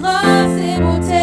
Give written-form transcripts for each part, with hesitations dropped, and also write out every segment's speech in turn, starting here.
grâce et beauté,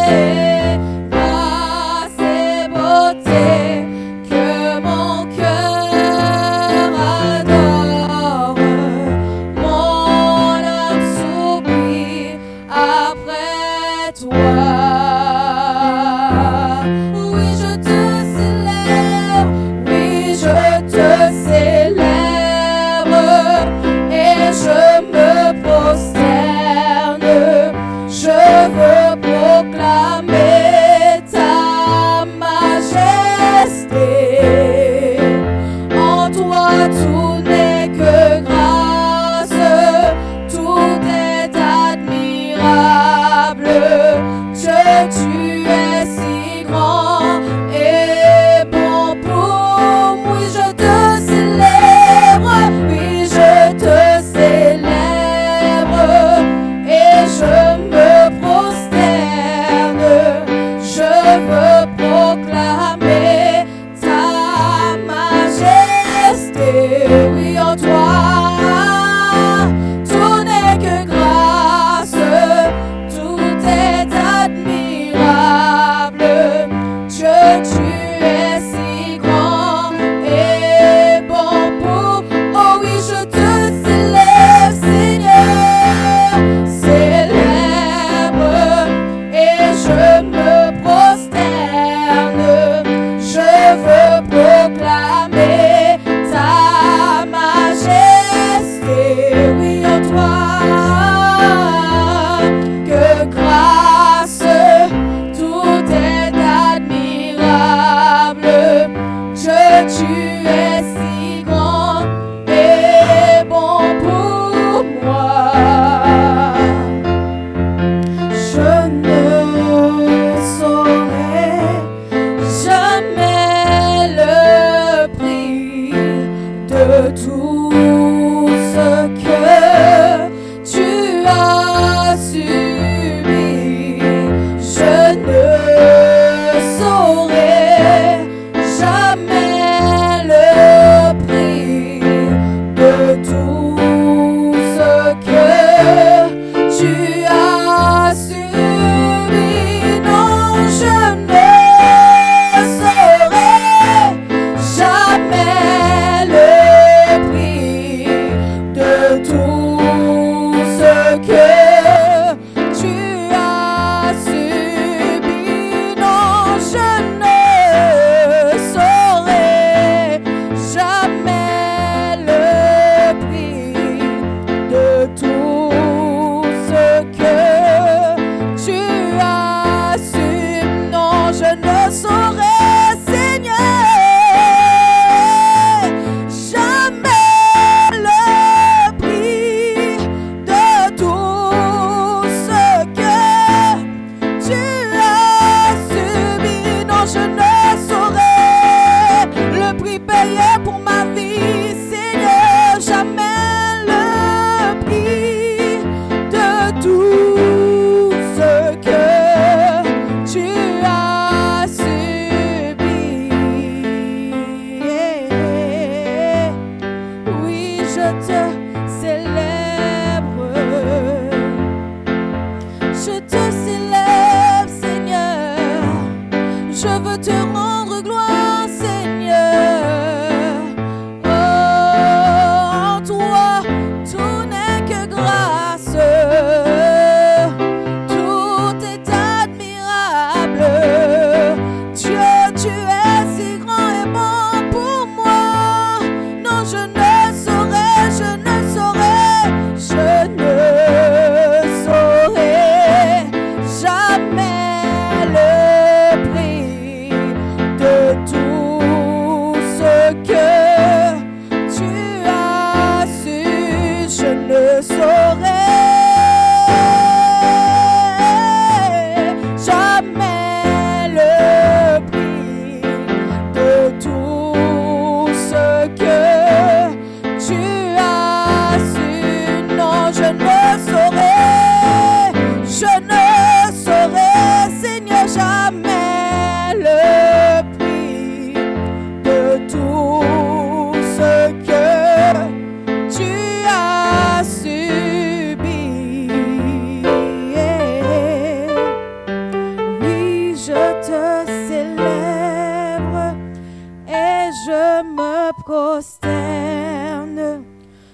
prosterne,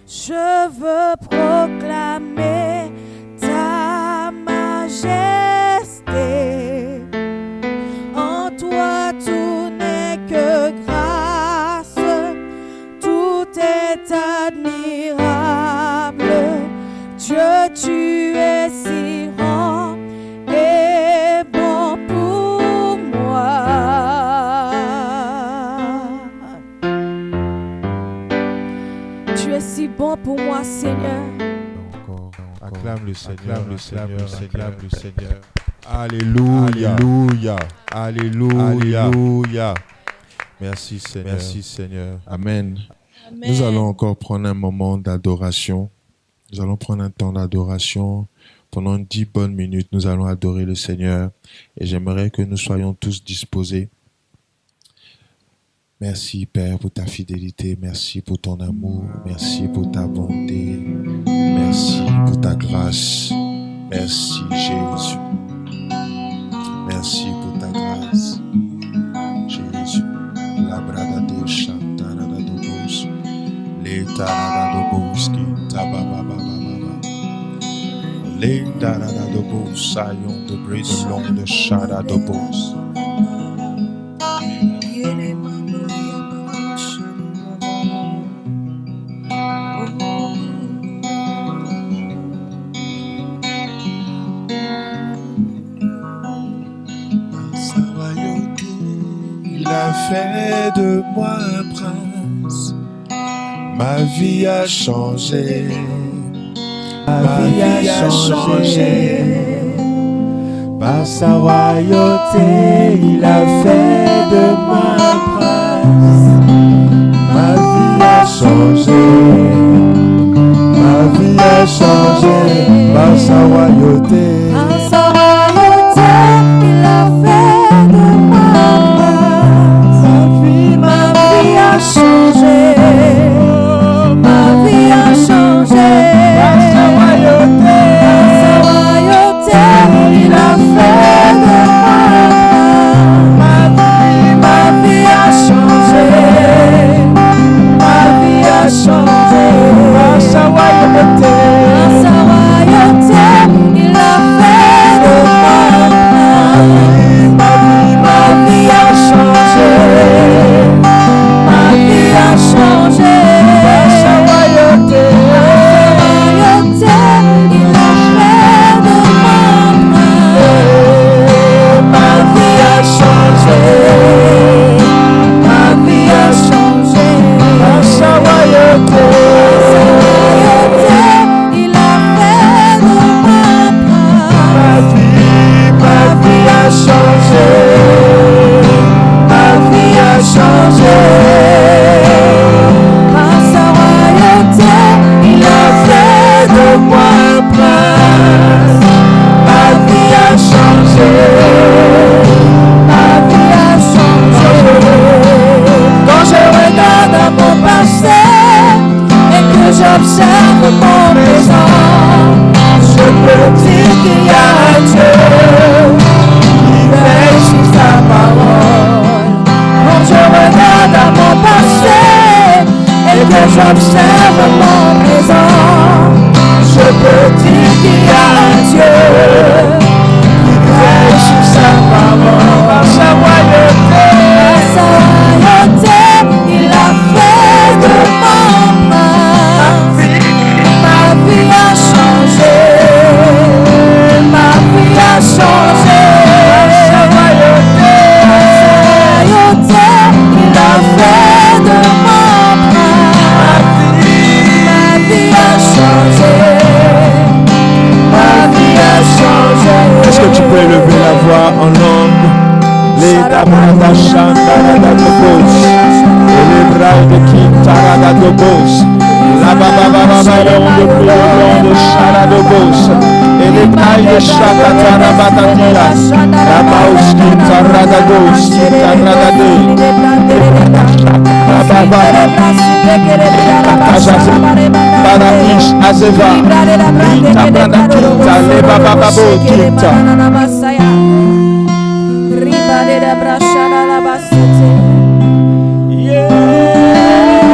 je veux proclamer ta majesté. En toi tout n'est que grâce, tout est admirable. Dieu, tu es si grand et bon pour moi. Tu es si bon pour moi, Seigneur. Encore. Acclame le Seigneur, acclame le Seigneur. Alléluia, alléluia, alléluia. Merci Seigneur. Amen. Amen. Nous allons encore prendre un moment d'adoration. Nous allons prendre un temps d'adoration. Pendant 10 bonnes minutes, nous allons adorer le Seigneur. Et j'aimerais que nous soyons tous disposés. Merci Père pour ta fidélité. Merci pour ton amour. Merci pour ta bonté. Merci pour ta grâce. Merci Jésus. Merci pour ta grâce. Jésus. La brada de chantara da dobos. L'état da dobos qui tababa. L'état da dobos. Saillons de bris de long de chara dobos. Il a fait de moi un prince. Ma vie a changé. Ma vie a changé. Par sa royauté, il a fait de moi un prince. Ma vie a changé. Ma vie a changé. Par sa royauté. Par sa royauté, il a fait de moi un prince. Ma vie a changé. Ma vie a changé. Par sa royauté. Il a fait de moi un prince. Ma vie a changé. Ma vie a changé. Par sa royauté. Il a fait de moi un prince. Ma vie a changé. Ma vie a changé. Par sa royauté. Il a fait de moi un prince. Ma vie a changé. Ma vie a changé. Par sa royauté. Il a fait de moi un prince. Ma vie a changé. Ma vie a changé. Par sa royauté, il a fait de moi un prince. Ma vie a changé. Ma vie a changé. Quand je regarde À mon passé et que j'observe mon présent, je peux dire qu'il y a un Dieu qui veille sur sa parole. quand je regarde à mon passé et que j'observe mon présent, Je peux dire qu'il y a un Dieu qui veille sur sa parole. Par sa royauté. par sa royauté, il a fait de moi un prince. Ma vie a changé. Ma vie a changé. Sa royauté. Il a fait de moi un prince. Ma vie a changé. Ma vie a changé. Est-ce que tu peux élever la voix en langue? Les dabrada chantarada dobos. Et les bras de kintarada dobos. La baba baba bayon de plomb de charadobos. Et les tailles de chakatara batatila. La maus kintarada dos. Kintarada de. La baba. Barakish azeva. Kinta brada kinta. Le baba babo kinta. Riba de brashana la basete. Yeah.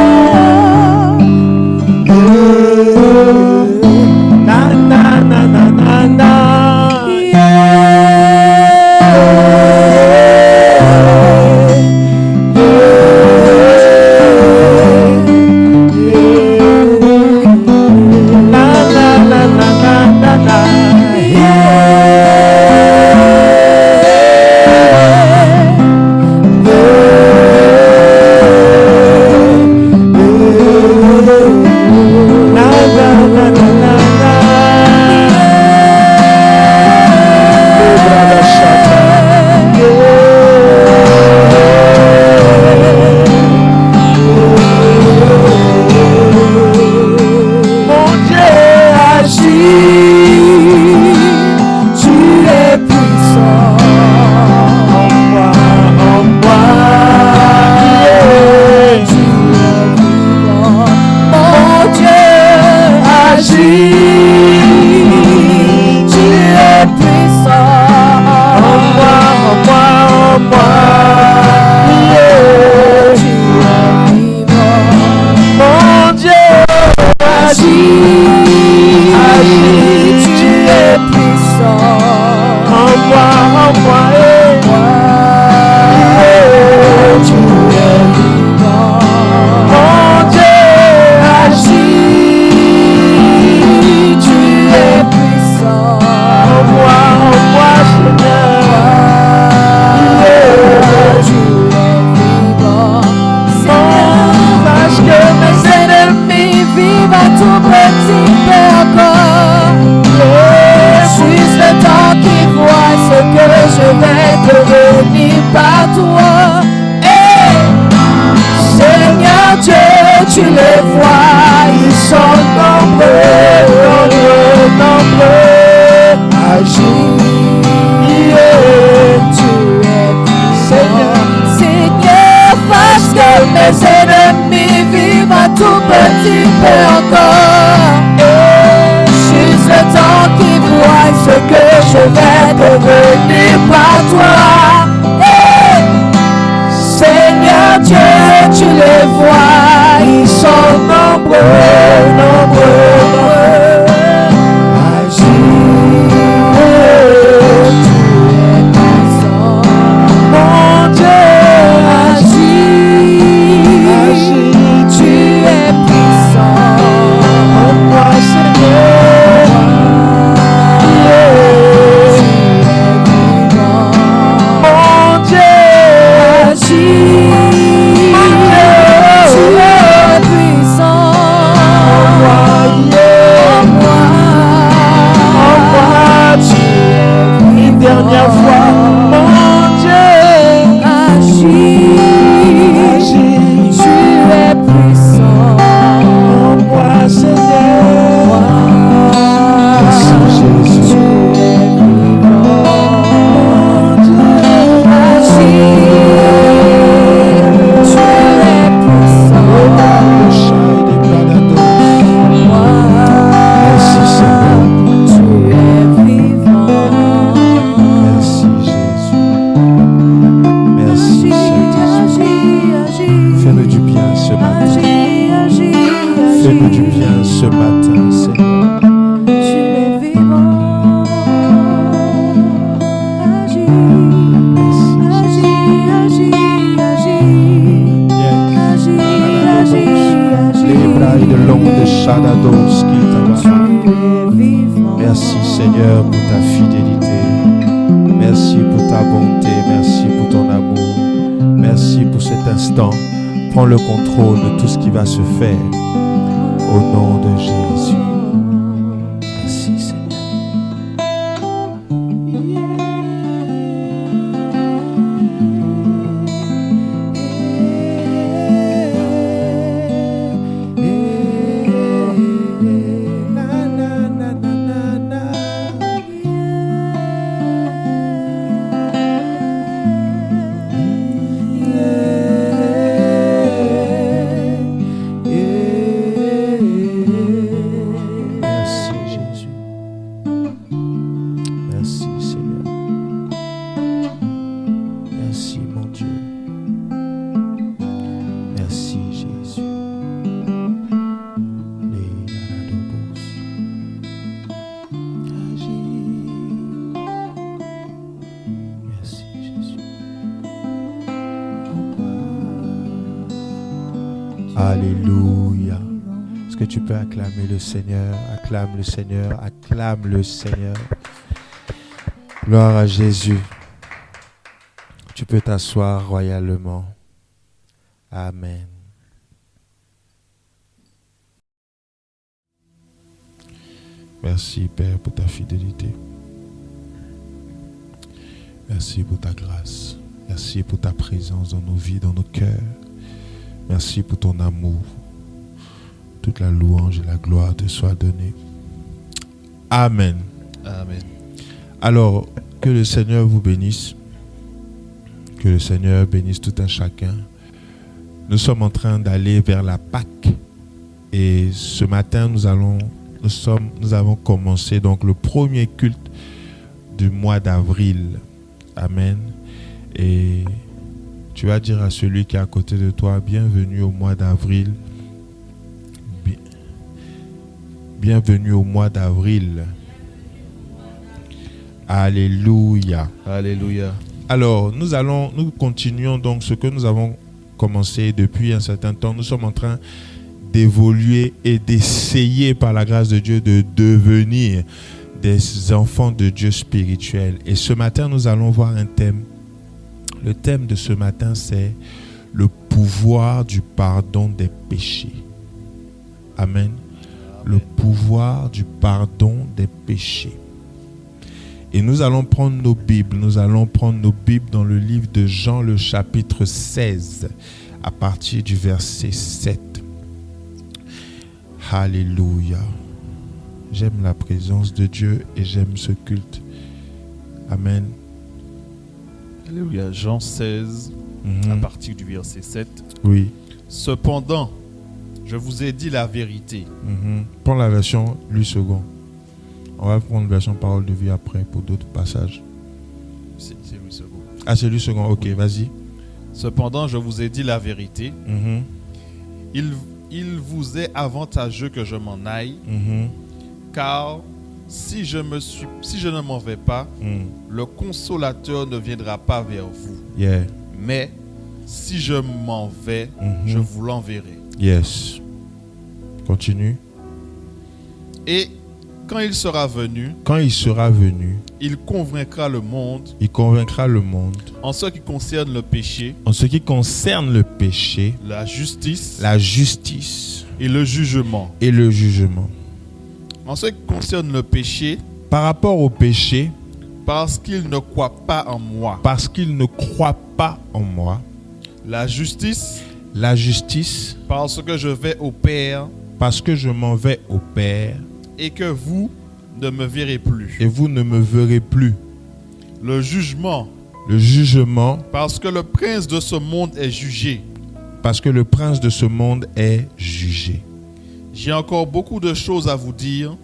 tu les vois, ils sont nombreux, nombreux, nombreux. Agis, tu es Seigneur, Seigneur, fasse que mes ennemis vivent un tout petit peu encore. Juste le temps qu'ils voient ce que je vais devenir par toi. Seigneur Dieu, tu les vois, ils sont nombreux, nombreux, nombreux. Agis, tu es puissant. Mon Dieu, agis, tu es puissant. En moi, Seigneur, mon Dieu, agis. Dernière fois, mon Dieu, agis, tu es puissant, en moi, Seigneur. Merci Jésus, tu es vivant, mon Dieu, agis, tu es puissant. Merci Seigneur. Fais-nous du bien ce matin, Seigneur. Tu es vivant. Agis, agis, agis. Agis. Les bras de l'ombre de Shadados qui t'abat. Merci, Seigneur, pour ta fidélité. Merci pour ta bonté. Merci pour ton amour. Merci pour cet instant. Prends le contrôle de tout ce qui va se faire. Au nom de Jésus. Merci Seigneur. Alléluia. Est-ce que tu peux acclamer le Seigneur? Acclame le Seigneur, acclame le Seigneur. Gloire à Jésus. Tu peux t'asseoir royalement. Amen. Merci Père pour ta fidélité. Merci pour ta grâce. Merci pour ta présence dans nos vies, dans nos cœurs. Merci pour ton amour. Toute la louange et la gloire te soient données. Amen. Amen. Alors, que le Seigneur vous bénisse. Que le Seigneur bénisse tout un chacun. Nous sommes en train d'aller vers la Pâque. Et ce matin, nous avons commencé donc le premier culte du mois d'avril. Amen. Et tu vas dire à celui qui est à côté de toi, bienvenue au mois d'avril. Bienvenue au mois d'avril. Alléluia. Alléluia. Alors, nous continuons donc ce que nous avons commencé depuis un certain temps. Nous sommes en train d'évoluer et d'essayer par la grâce de Dieu de devenir des enfants de Dieu spirituels. Et ce matin, nous allons voir un thème. Le thème de ce matin, c'est le pouvoir du pardon des péchés. Amen. Le pouvoir du pardon des péchés. Et nous allons prendre nos Bibles. Nous allons prendre nos Bibles dans le livre de Jean, le chapitre 16, à partir du verset 7. Alléluia. J'aime la présence de Dieu et j'aime ce culte. Amen. Alléluia. Jean 16, à partir du verset 7. Oui. Cependant, je vous ai dit la vérité. Prends la version Louis II. On va prendre la version Parole de vie après pour d'autres passages. C'est Louis II. Ah, c'est Louis II. Ok, vas-y. Cependant, je vous ai dit la vérité. Il vous est avantageux que je m'en aille, car si je ne m'en vais pas, le consolateur ne viendra pas vers vous. Yeah. Mais si je m'en vais, je vous l'enverrai. Yes. Continue. Et quand il sera venu, il convaincra le monde en ce qui concerne le péché, la justice et le jugement. En ce qui concerne le péché, par rapport au péché, parce qu'il ne croit pas en moi. La justice, parce que je vais au Père, et que vous ne me verrez plus. Le jugement, parce que le prince de ce monde est jugé. J'ai encore beaucoup de choses à vous dire,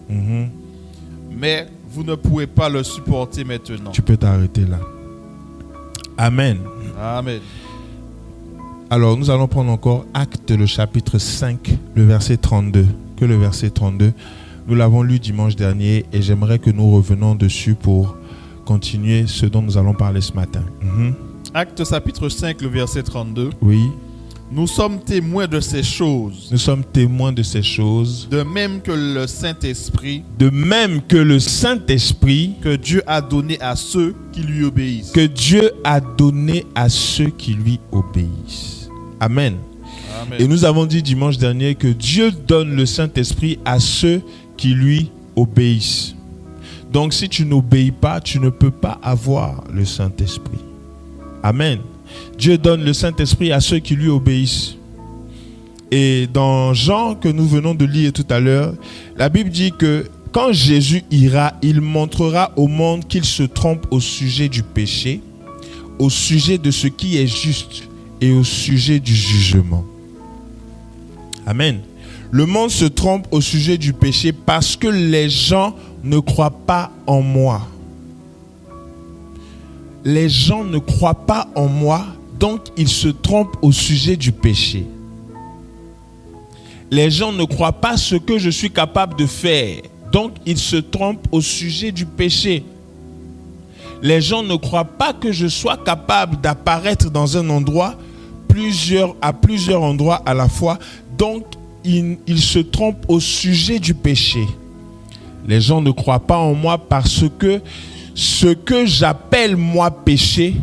mais vous ne pouvez pas le supporter maintenant. Tu peux t'arrêter là. Amen. Amen. Alors, nous allons prendre encore Actes, le chapitre 5, le verset 32. Que le verset 32, nous l'avons lu dimanche dernier et j'aimerais que nous revenions dessus pour continuer ce dont nous allons parler ce matin. Actes chapitre 5, le verset 32. Oui. Nous sommes témoins de ces choses. De même que le Saint-Esprit. Que Dieu a donné à ceux qui lui obéissent. Amen. Amen. Et nous avons dit dimanche dernier que Dieu donne le Saint-Esprit à ceux qui lui obéissent. Donc si tu n'obéis pas, tu ne peux pas avoir le Saint-Esprit. Amen. Dieu donne le Saint-Esprit à ceux qui lui obéissent. Et dans Jean, que nous venons de lire tout à l'heure, la Bible dit que quand Jésus ira, il montrera au monde qu'il se trompe au sujet du péché, au sujet de ce qui est juste et au sujet du jugement. Amen. Le monde se trompe au sujet du péché parce que les gens ne croient pas en moi. Les gens ne croient pas en moi, donc ils se trompent au sujet du péché. Les gens ne croient pas ce que je suis capable de faire, donc ils se trompent au sujet du péché. Les gens ne croient pas que je sois capable d'apparaître dans un endroit, à plusieurs endroits à la fois, donc ils se trompent au sujet du péché. Les gens ne croient pas en moi parce que ce que j'appelle moi péché,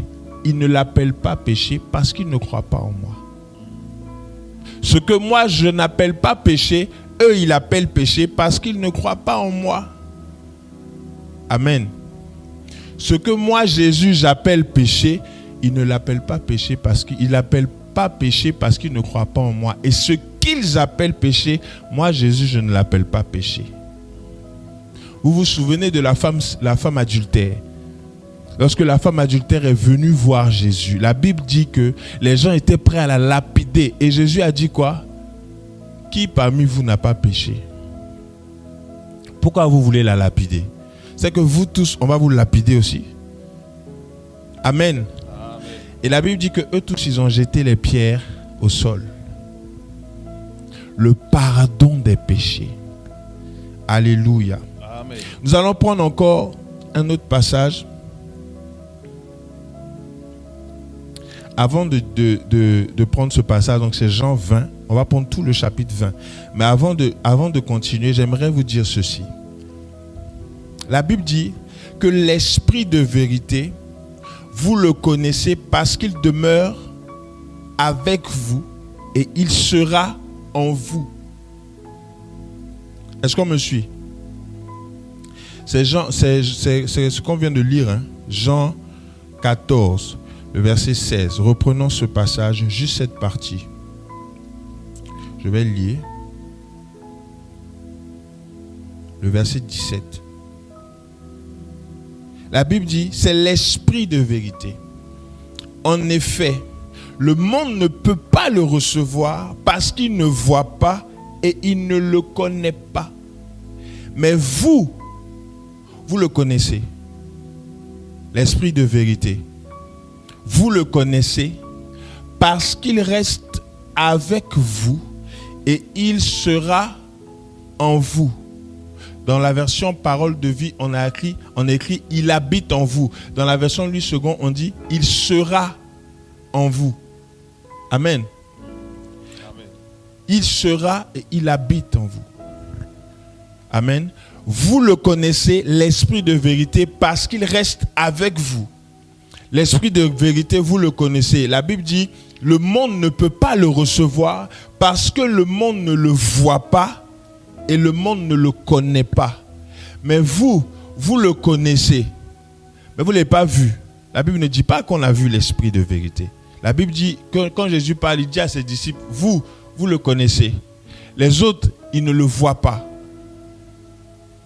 ils ne l'appellent pas péché parce qu'ils ne croient pas en moi. Ce que moi je n'appelle pas péché, eux ils l'appellent péché parce qu'ils ne croient pas en moi. Amen. Ce que moi Jésus j'appelle péché, ils ne l'appellent pas péché parce qu'ils l'appellent pas péché parce qu'ils ne croient pas en moi. Et ce qu'ils appellent péché, moi Jésus je ne l'appelle pas péché. Vous vous souvenez de la femme adultère? Lorsque la femme adultère est venue voir Jésus, la Bible dit que les gens étaient prêts à la lapider. Et Jésus a dit quoi? Qui parmi vous n'a pas péché? Pourquoi vous voulez la lapider? C'est que vous tous, on va vous lapider aussi. Amen. Amen. Et la Bible dit que eux tous, ils ont jeté les pierres au sol. Le pardon des péchés. Alléluia. Amen. Nous allons prendre encore un autre passage. Avant de prendre ce passage, donc c'est Jean 20, on va prendre tout le chapitre 20. Mais avant de continuer, j'aimerais vous dire ceci. La Bible dit que l'esprit de vérité, vous le connaissez parce qu'il demeure avec vous et il sera en vous. Est-ce qu'on me suit? C'est ce qu'on vient de lire, hein? Jean 14. Le verset 16. Reprenons ce passage, juste cette partie. Je vais le lire. le verset 17. La Bible dit, c'est l'esprit de vérité. En effet, le monde ne peut pas le recevoir parce qu'il ne voit pas et il ne le connaît pas. Mais vous le connaissez. L'esprit de vérité. Vous le connaissez parce qu'il reste avec vous et il sera en vous. Dans la version Parole de vie, on écrit il habite en vous. Dans la version Louis II, on dit il sera en vous. Amen. Amen. Il sera et il habite en vous. Amen. Vous le connaissez, l'esprit de vérité, parce qu'il reste avec vous. L'esprit de vérité, vous le connaissez. La Bible dit, le monde ne peut pas le recevoir parce que le monde ne le voit pas et le monde ne le connaît pas. Mais vous le connaissez. Mais vous ne l'avez pas vu. La Bible ne dit pas qu'on a vu l'esprit de vérité. La Bible dit, quand Jésus parle, il dit à ses disciples, vous le connaissez. Les autres, ils ne le voient pas.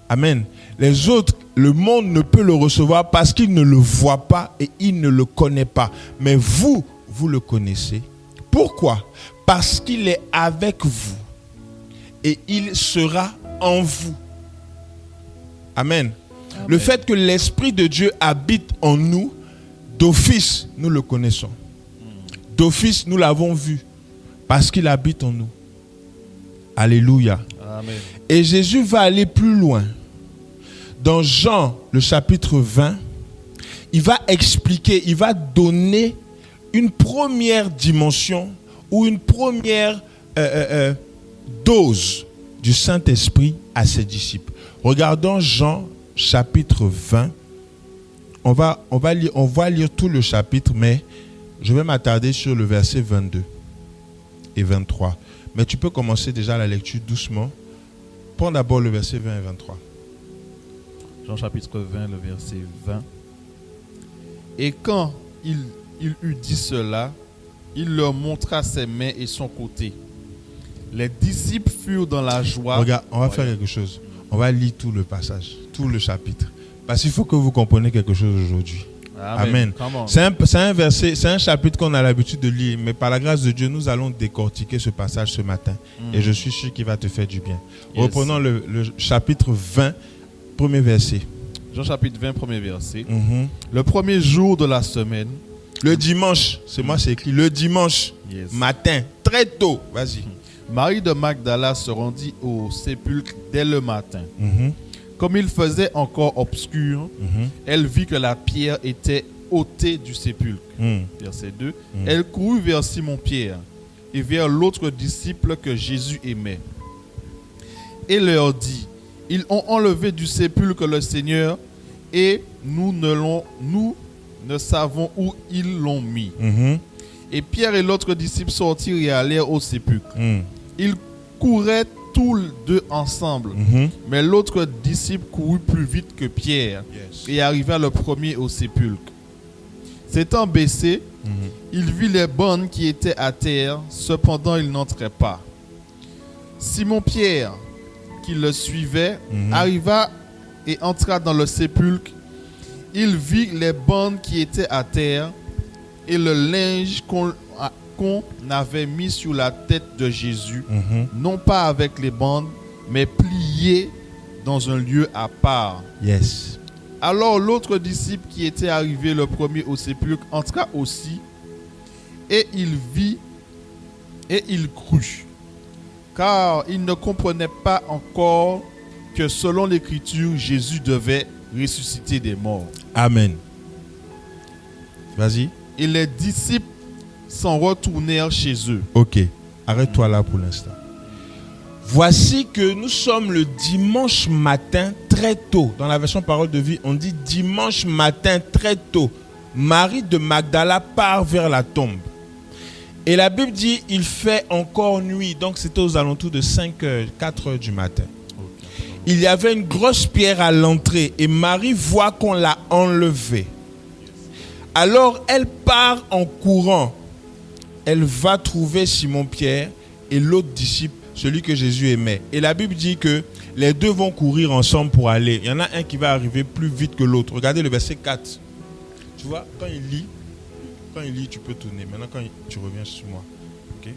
Amen. Les autres, le monde ne peut le recevoir parce qu'il ne le voit pas et il ne le connaît pas. Mais vous le connaissez. Pourquoi? Parce qu'il est avec vous et il sera en vous. Amen. Amen. Le fait que l'Esprit de Dieu habite en nous, d'office, nous le connaissons. D'office, nous l'avons vu parce qu'il habite en nous. Alléluia. Amen. Et Jésus va aller plus loin. Dans Jean, le chapitre 20, il va expliquer, il va donner une première dimension ou une première dose du Saint-Esprit à ses disciples. Regardons Jean, chapitre 20. On va lire tout le chapitre, mais je vais m'attarder sur le verset 22 et 23. Mais tu peux commencer déjà la lecture doucement. Prends d'abord le verset 20 et 23. Jean chapitre 20, le verset 20. Et quand il eut dit cela, il leur montra ses mains et son côté. Les disciples furent dans la joie. Regarde, on va faire quelque chose. On va lire tout le passage, tout le chapitre. Parce qu'il faut que vous compreniez quelque chose aujourd'hui. Amen. C'est un verset, c'est un chapitre qu'on a l'habitude de lire, mais par la grâce de Dieu, nous allons décortiquer ce passage ce matin. Et je suis sûr qu'il va te faire du bien. Yes. Reprenons le chapitre 20, premier verset. Jean chapitre 20, premier verset. Le premier jour de la semaine. Le dimanche, c'est moi, c'est écrit. Le dimanche matin, très tôt. Vas-y. Marie de Magdala se rendit au sépulcre dès le matin. Comme il faisait encore obscur, elle vit que la pierre était ôtée du sépulcre. Verset 2. Elle courut vers Simon-Pierre et vers l'autre disciple que Jésus aimait. Et leur dit, ils ont enlevé du sépulcre le Seigneur et nous ne savons où ils l'ont mis. Et Pierre et l'autre disciple sortirent et allèrent au sépulcre. Ils couraient tous deux ensemble. Mais l'autre disciple courut plus vite que Pierre et arriva le premier au sépulcre. S'étant baissé, il vit les bonnes qui étaient à terre, cependant il n'entrait pas. Simon-Pierre, qui le suivait, arriva et entra dans le sépulcre. Il vit les bonnes qui étaient à terre et le linge qu'on avait mis sur la tête de Jésus, non pas avec les bandes, mais plié dans un lieu à part. Yes. Alors l'autre disciple qui était arrivé le premier au sépulcre entra aussi, et il vit et il crut, car il ne comprenait pas encore que selon l'Écriture, Jésus devait ressusciter des morts. Amen. Vas-y. Et les disciples s'en retournèrent chez eux. Ok, arrête-toi là pour l'instant. Voici que nous sommes le dimanche matin très tôt. Dans la version Parole de vie, on dit dimanche matin très tôt. Marie de Magdala part vers la tombe. Et la Bible dit il fait encore nuit. Donc c'était aux alentours de 4 heures du matin. Il y avait une grosse pierre à l'entrée et Marie voit qu'on l'a enlevée. Alors elle part en courant. Elle va trouver Simon-Pierre et l'autre disciple, celui que Jésus aimait. Et la Bible dit que les deux vont courir ensemble pour aller. Il y en a un qui va arriver plus vite que l'autre. Regardez le verset 4. Tu vois, quand il lit, tu peux tourner. Maintenant, tu reviens sur moi. Okay?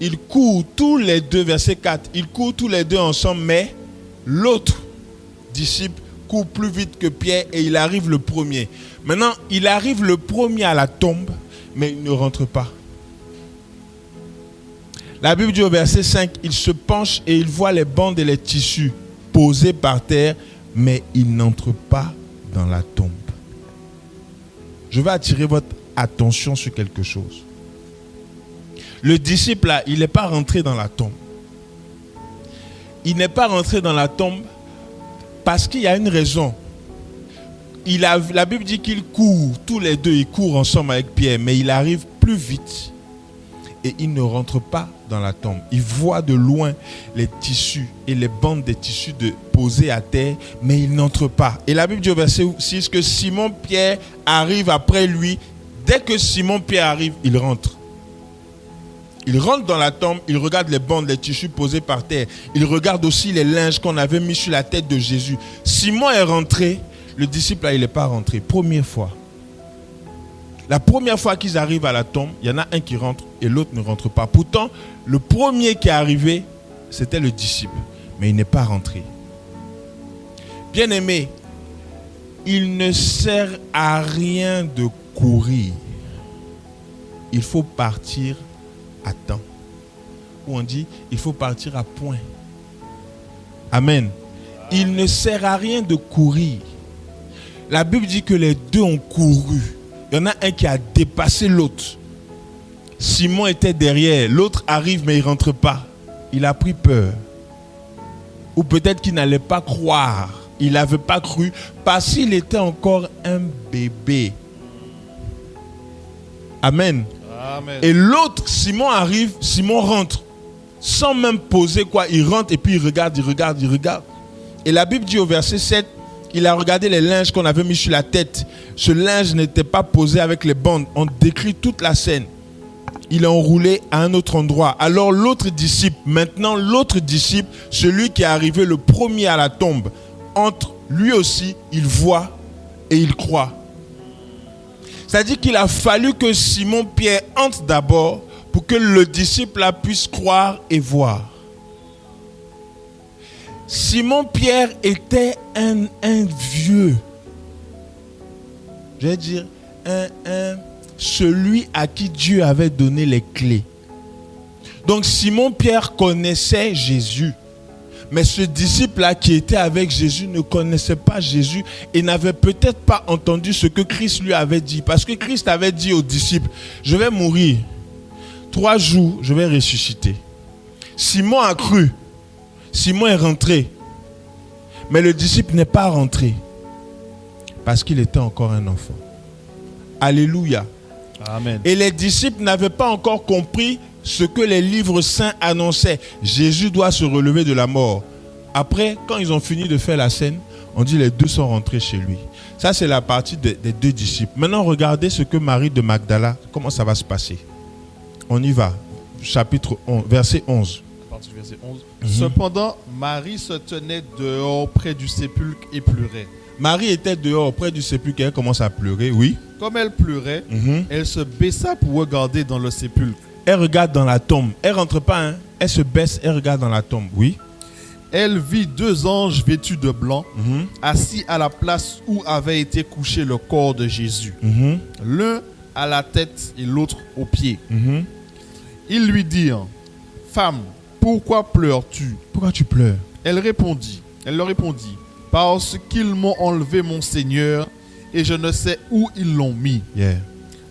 Ils courent tous les deux, verset 4. Ils courent tous les deux ensemble, mais l'autre disciple court plus vite que Pierre et il arrive le premier. Maintenant, il arrive le premier à la tombe, mais il ne rentre pas. La Bible dit au verset 5, il se penche et il voit les bandes et les tissus posés par terre, mais il n'entre pas dans la tombe. Je vais attirer votre attention sur quelque chose. Le disciple là, il n'est pas rentré dans la tombe. Il n'est pas rentré dans la tombe parce qu'il y a une raison. La Bible dit qu'ils courent, tous les deux, ils courent ensemble avec Pierre, mais il arrive plus vite et il ne rentre pas dans la tombe. Il voit de loin les tissus et les bandes des tissus posés à terre, mais il n'entre pas. Et la Bible dit au verset 6 que Simon-Pierre arrive après lui. Dès que Simon-Pierre arrive, il rentre. Il rentre dans la tombe, il regarde les bandes, les tissus posés par terre. Il regarde aussi les linges qu'on avait mis sur la tête de Jésus. Simon est rentré, le disciple là, il n'est pas rentré. Première fois. La première fois qu'ils arrivent à la tombe, il y en a un qui rentre et l'autre ne rentre pas. Pourtant, le premier qui est arrivé, c'était le disciple. Mais il n'est pas rentré. Bien-aimé, il ne sert à rien de courir. Il faut partir à temps. Ou on dit, il faut partir à point. Amen. Il ne sert à rien de courir. La Bible dit que les deux ont couru. Il y en a un qui a dépassé l'autre. Simon était derrière. L'autre arrive mais il ne rentre pas. Il a pris peur. Ou peut-être qu'il n'allait pas croire. Il n'avait pas cru parce qu'il était encore un bébé. Amen. Amen. Et l'autre, Simon arrive, Simon rentre. Sans même poser quoi. Il rentre et puis il regarde. Et la Bible dit au verset 7, il a regardé les linges qu'on avait mis sur la tête. Ce linge n'était pas posé avec les bandes. On décrit toute la scène. Il est enroulé à un autre endroit. Alors l'autre disciple, celui qui est arrivé le premier à la tombe, entre lui aussi, il voit et il croit. C'est-à-dire qu'il a fallu que Simon-Pierre entre d'abord pour que le disciple là puisse croire et voir. Simon-Pierre était un vieux. Je vais dire celui à qui Dieu avait donné les clés. Donc Simon-Pierre connaissait Jésus. Mais ce disciple-là qui était avec Jésus ne connaissait pas Jésus et n'avait peut-être pas entendu ce que Christ lui avait dit. Parce que Christ avait dit aux disciples, je vais mourir. 3 jours, je vais ressusciter. Simon a cru. Simon est rentré. Mais le disciple n'est pas rentré. Parce qu'il était encore un enfant. Alléluia. Amen. Et les disciples n'avaient pas encore compris ce que les livres saints annonçaient. Jésus doit se relever de la mort. Après, quand ils ont fini de faire la scène, on dit les deux sont rentrés chez lui. Ça, c'est la partie des 2 disciples. Maintenant, regardez ce que Marie de Magdala, comment ça va se passer. On y va. Chapitre 11, verset 11. À partir du verset 11. Cependant, Marie se tenait dehors près du sépulcre et pleurait. Marie était dehors près du sépulcre et elle commence à pleurer, oui. Comme elle pleurait, elle se baissa pour regarder dans le sépulcre. Elle regarde dans la tombe. Elle ne rentre pas, hein. Elle se baisse, elle regarde dans la tombe, oui. Elle vit 2 anges vêtus de blanc, assis à la place où avait été couché le corps de Jésus. L'un à la tête et l'autre aux pieds. Ils lui dirent, femme, pourquoi pleures-tu? Pourquoi tu pleures? Elle leur répondit, parce qu'ils m'ont enlevé mon Seigneur et je ne sais où ils l'ont mis. Yeah.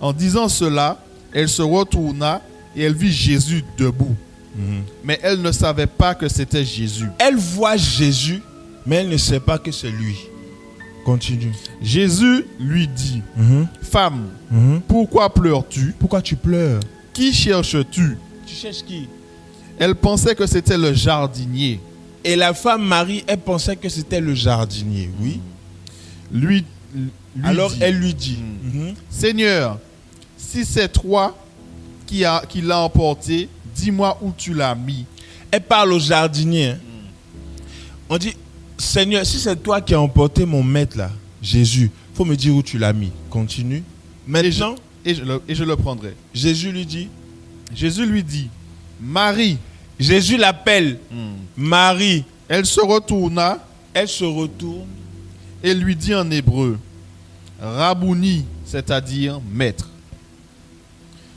En disant cela, elle se retourna et elle vit Jésus debout. Mais elle ne savait pas que c'était Jésus. Elle voit Jésus, mais elle ne sait pas que c'est lui. Continue. Jésus lui dit, femme, pourquoi pleures-tu? Pourquoi tu pleures? Qui cherches-tu? Tu cherches qui? Elle pensait que c'était le jardinier. Et la femme Marie, elle pensait que c'était le jardinier, oui. Lui Alors dit, elle lui dit, Seigneur, si c'est toi qui l'a emporté, dis-moi où tu l'as mis. Elle parle au jardinier. On dit, Seigneur, si c'est toi qui as emporté mon maître là, Jésus, il faut me dire où tu l'as mis. Continue. Maintenant, Et je le prendrai. Jésus lui dit, Marie. Jésus l'appelle Marie. Elle se retourna Elle se retourne. et lui dit en hébreu, Rabouni, c'est-à-dire maître.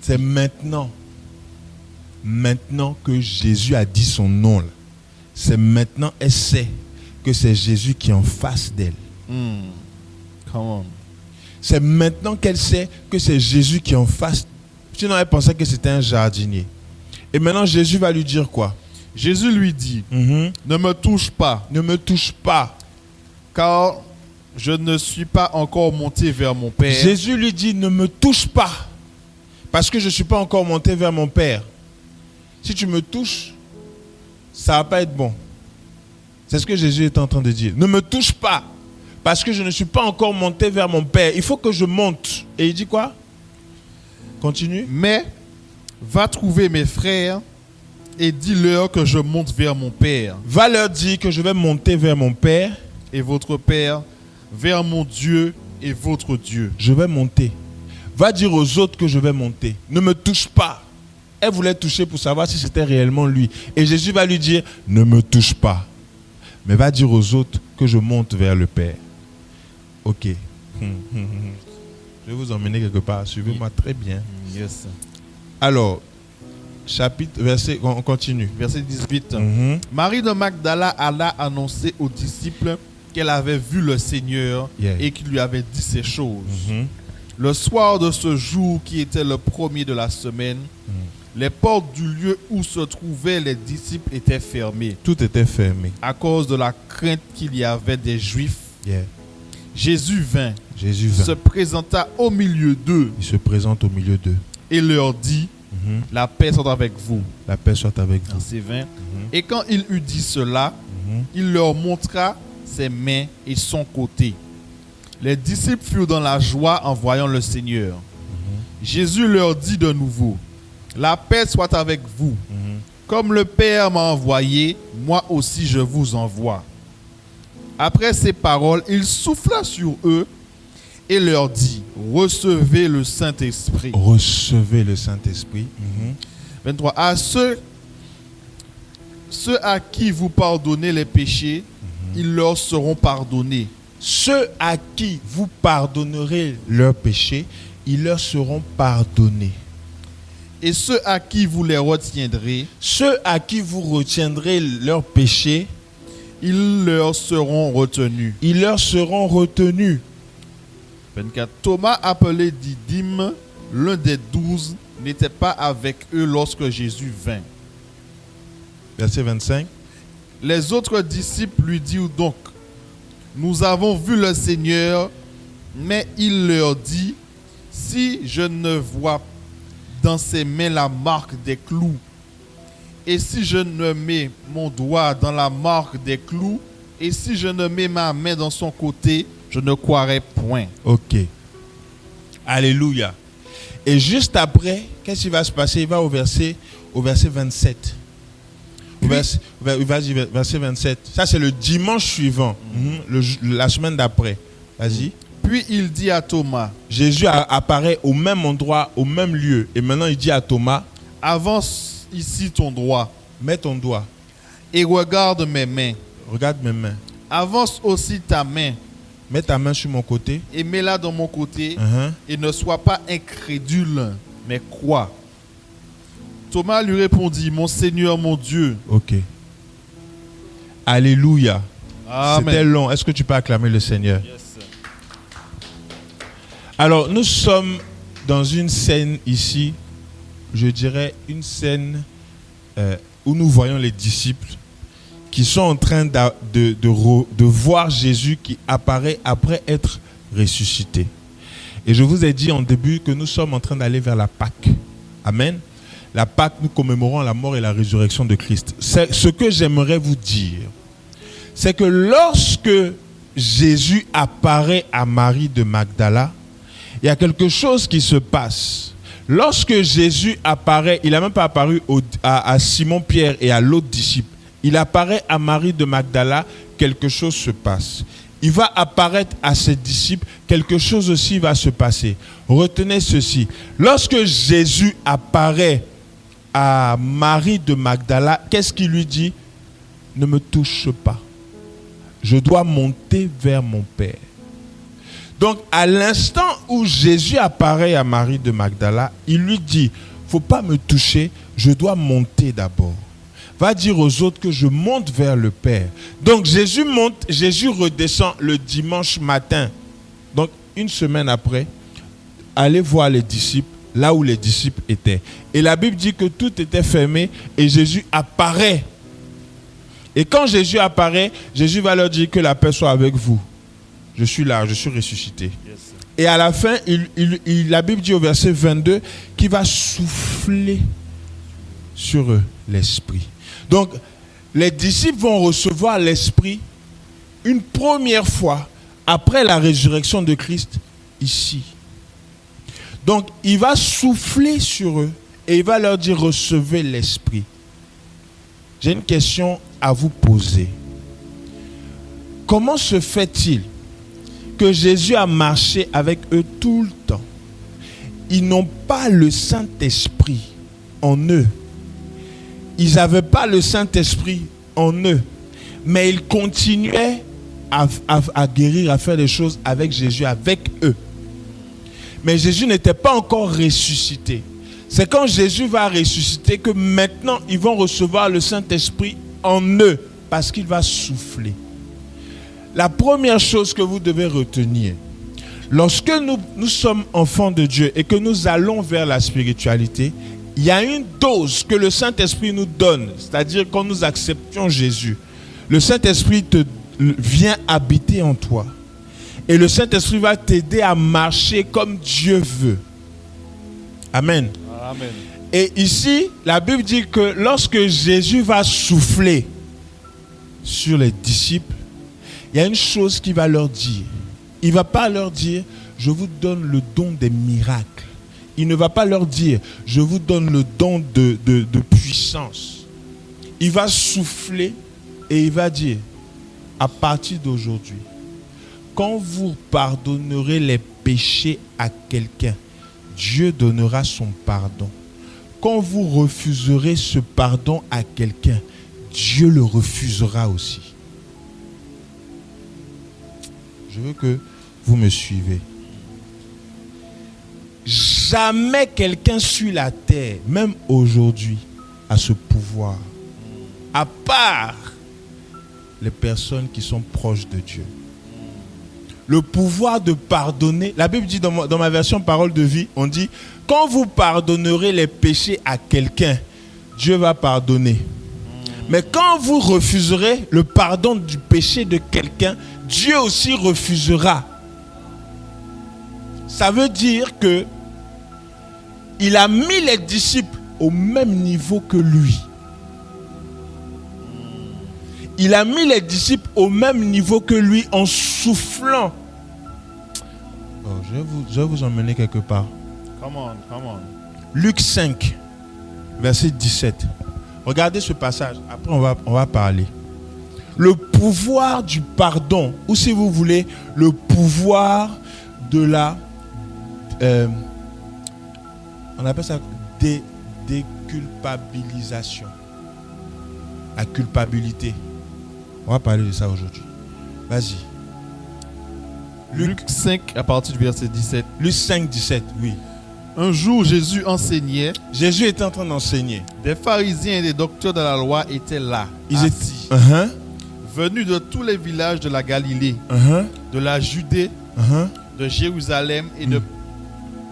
C'est maintenant que Jésus a dit son nom là. C'est maintenant elle sait que c'est Jésus qui est en face d'elle. Come on. C'est maintenant qu'elle sait que c'est Jésus qui est en face. Sinon elle pensait que c'était un jardinier. Et maintenant Jésus va lui dire quoi? Jésus lui dit, ne me touche pas, Ne me touche pas. car je ne suis pas encore monté vers mon Père. Jésus lui dit, ne me touche pas, parce que je ne suis pas encore monté vers mon Père. Si tu me touches, ça ne va pas être bon. C'est ce que Jésus est en train de dire. Ne me touche pas, parce que je ne suis pas encore monté vers mon Père. Il faut que je monte. Et il dit quoi? Continue. Mais va trouver mes frères et dis-leur que je monte vers mon Père Va leur dire que je vais monter vers mon Père. et votre Père, vers mon Dieu et votre Dieu. Je vais monter. Va dire aux autres que je vais monter. Ne me touche pas. Elle voulait toucher pour savoir si c'était réellement lui. Et Jésus va lui dire, ne me touche pas. Mais va dire aux autres que je monte vers le Père. Ok. Je vais vous emmener quelque part. Suivez-moi très bien. Yes. Alors, chapitre, verset, on continue. Verset 18. Mhm. Marie de Magdala alla annoncer aux disciples qu'elle avait vu le Seigneur et qu'il lui avait dit ces choses. Mhm. Le soir de ce jour qui était le premier de la semaine, les portes du lieu où se trouvaient les disciples étaient fermées Tout était fermé. à cause de la crainte qu'il y avait des Juifs. Yeah. Jésus vint, Jésus se vint. présenta au milieu d'eux Il se présente au milieu d'eux. et leur dit, Mhm. la paix soit avec vous. La paix soit avec vous. Verset 20. Et quand il eut dit cela, il leur montra ses mains et son côté. Les disciples furent dans la joie en voyant le Seigneur. Jésus leur dit de nouveau, la paix soit avec vous. Comme le Père m'a envoyé, moi aussi je vous envoie. Après ces paroles, il souffla sur eux et leur dit, recevez le Saint-Esprit. Recevez le Saint-Esprit. 23. À ceux à qui vous pardonnez les péchés, ils leur seront pardonnés. Ceux à qui vous pardonnerez leurs péchés, ils leur seront pardonnés. Et ceux à qui vous les retiendrez, Ceux à qui vous retiendrez leurs péchés, ils leur seront retenus. ils leur seront retenus. 24. Thomas, appelé Didyme, l'un des 12, n'était pas avec eux lorsque Jésus vint. Verset 25. Les autres disciples lui dirent donc, nous avons vu le Seigneur, mais il leur dit, si je ne vois dans ses mains la marque des clous, et si je ne mets mon doigt dans la marque des clous, et si je ne mets ma main dans son côté, je ne croirai point. Ok. Alléluia. Et juste après, qu'est-ce qui va se passer? Il va au verset 27. Verset 27. Ça, c'est le dimanche suivant. La semaine d'après. Vas-y. Puis il dit à Thomas, Jésus apparaît au même endroit, au même lieu. Et maintenant, il dit à Thomas, avance ici ton doigt mets ton doigt. et regarde mes mains. Regarde mes mains. Avance aussi ta main Mets ta main sur mon côté. et mets-la dans mon côté Uh-huh. et ne sois pas incrédule, mais crois. Thomas lui répondit, mon Seigneur, mon Dieu. Ok. Alléluia. C'était Amen. long. Est-ce que tu peux acclamer le Seigneur? Alors, nous sommes dans une scène ici, je dirais une scène où nous voyons les disciples qui sont en train de voir Jésus qui apparaît après être ressuscité. Et je vous ai dit en début que nous sommes en train d'aller vers la Pâque. Amen. La Pâque, nous commémorons la mort et la résurrection de Christ. C'est ce que j'aimerais vous dire. C'est que lorsque Jésus apparaît à Marie de Magdala, il y a quelque chose qui se passe. Lorsque Jésus apparaît, il n'a même pas apparu à Simon-Pierre et à l'autre disciple. Il apparaît à Marie de Magdala. quelque chose se passe. Il va apparaître à ses disciples, quelque chose aussi va se passer. Retenez ceci. Lorsque Jésus apparaît à Marie de Magdala, qu'est-ce qu'il lui dit? Ne me touche pas. Je dois monter vers mon Père. Donc, à l'instant où Jésus apparaît à Marie de Magdala, il lui dit, il ne faut pas me toucher, je dois monter d'abord. Va dire aux autres que je monte vers le Père. Donc, Jésus monte, Jésus redescend le dimanche matin. Donc, une semaine après, allez voir les disciples, là où les disciples étaient. Et la Bible dit que tout était fermé et Jésus apparaît. Et quand Jésus apparaît, Jésus va leur dire que la paix soit avec vous. Je suis là, je suis ressuscité. Et à la fin, la Bible dit au verset 22 qu'il va souffler sur eux l'Esprit. Donc, les disciples vont recevoir l'Esprit une première fois après la résurrection de Christ ici. Donc, il va souffler sur eux et il va leur dire recevez l'Esprit. J'ai une question à vous poser. Comment se fait-il que Jésus a marché avec eux tout le temps? Ils n'ont pas le Saint-Esprit en eux. Ils n'avaient pas le Saint-Esprit en eux. Mais ils continuaient à guérir, à faire des choses avec Jésus, avec eux. Mais Jésus n'était pas encore ressuscité. C'est quand Jésus va ressusciter que maintenant ils vont recevoir le Saint-Esprit en eux parce qu'il va souffler. La première chose que vous devez retenir, lorsque nous sommes enfants de Dieu et que nous allons vers la spiritualité, il y a une dose que le Saint-Esprit nous donne, c'est-à-dire quand nous acceptons Jésus, le Saint-Esprit vient habiter en toi. Et le Saint-Esprit va t'aider à marcher comme Dieu veut. Amen. Amen. Et ici, la Bible dit que lorsque Jésus va souffler sur les disciples, il y a une chose qu'il va leur dire. Il ne va pas leur dire, je vous donne le don des miracles. Il ne va pas leur dire, je vous donne le don de puissance. Il va souffler et il va dire, à partir d'aujourd'hui, quand vous pardonnerez les péchés à quelqu'un, Dieu donnera son pardon. Quand vous refuserez ce pardon à quelqu'un, Dieu le refusera aussi. Je veux que vous me suivez. Jamais quelqu'un sur la terre, même aujourd'hui, a ce pouvoir. À part les personnes qui sont proches de Dieu. Le pouvoir de pardonner. La Bible dit dans ma version parole de vie, on dit, quand vous pardonnerez les péchés à quelqu'un, Dieu va pardonner. Mais quand vous refuserez le pardon du péché de quelqu'un, Dieu aussi refusera. Ça veut dire que il a mis les disciples au même niveau que lui. Il a mis les disciples au même niveau que lui en soufflant. Oh, je vais vous emmener quelque part. Come on. Luc 5, verset 17. Regardez ce passage. Après, on va parler. Le pouvoir du pardon, ou si vous voulez, le pouvoir de la... on appelle ça déculpabilisation. La culpabilité. On va parler de ça aujourd'hui. Vas-y. Luc 5, à partir du verset 17. Luc 5, 17, oui. Un jour, Jésus enseignait. Jésus était en train d'enseigner. Des pharisiens et des docteurs de la loi étaient là, Ils assis, étaient... venus de tous les villages de la Galilée, de la Judée, de Jérusalem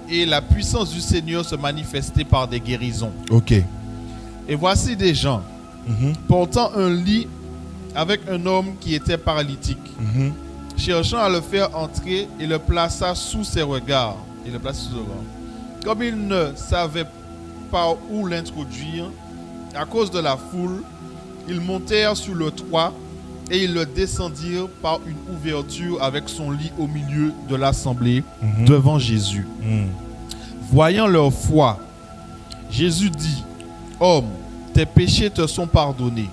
et la puissance du Seigneur se manifestait par des guérisons. Ok. Et voici des gens portant un lit avec un homme qui était paralytique, cherchant à le faire entrer et le plaça sous ses regards. Comme ils ne savaient pas où l'introduire, à cause de la foule, ils montèrent sur le toit et ils le descendirent par une ouverture avec son lit au milieu de l'assemblée devant Jésus. Voyant leur foi, Jésus dit, « Homme, tes péchés te sont pardonnés. »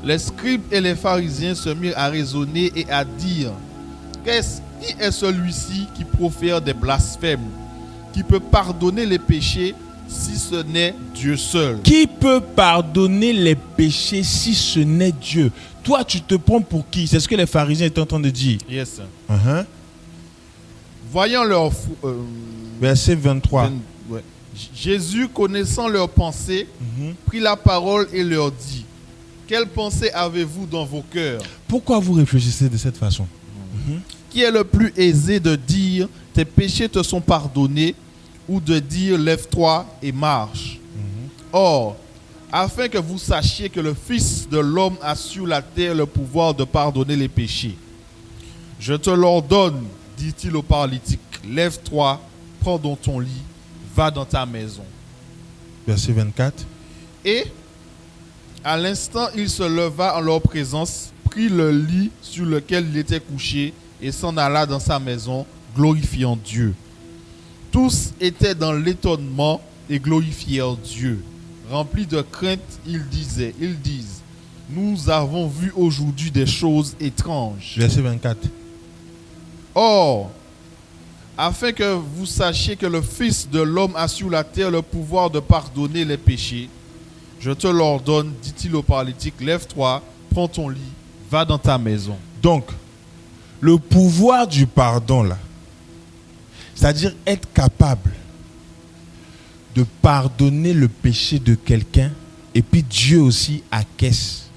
Les scribes et les pharisiens se mirent à raisonner et à dire: qui est celui-ci qui profère des blasphèmes, qui peut pardonner les péchés si ce n'est Dieu seul? Qui peut pardonner les péchés si ce n'est Dieu? Toi, tu te prends pour qui? C'est ce que les pharisiens étaient en train de dire. Yes. Uh-huh. Voyant leur Verset 23. ouais. Jésus, connaissant leurs pensées, prit la parole et leur dit: quelle pensée avez-vous dans vos cœurs? Pourquoi vous réfléchissez de cette façon? Qui est le plus aisé de dire tes péchés te sont pardonnés, ou de dire lève-toi et marche? Or, afin que vous sachiez que le Fils de l'homme a sur la terre le pouvoir de pardonner les péchés, je te l'ordonne, dit-il au paralytique, lève-toi, prends donc ton lit, va dans ta maison. Verset 24. Et à l'instant, il se leva en leur présence, prit le lit sur lequel il était couché et s'en alla dans sa maison, glorifiant Dieu. Tous étaient dans l'étonnement et glorifièrent Dieu. Remplis de crainte, ils disent: nous avons vu aujourd'hui des choses étranges. Verset 24. Or, afin que vous sachiez que le Fils de l'homme a sur la terre le pouvoir de pardonner les péchés, je te l'ordonne, dit-il au paralytique, lève-toi, prends ton lit, va dans ta maison. Donc, le pouvoir du pardon, là, c'est-à-dire être capable de pardonner le péché de quelqu'un, et puis Dieu aussi acquiesce.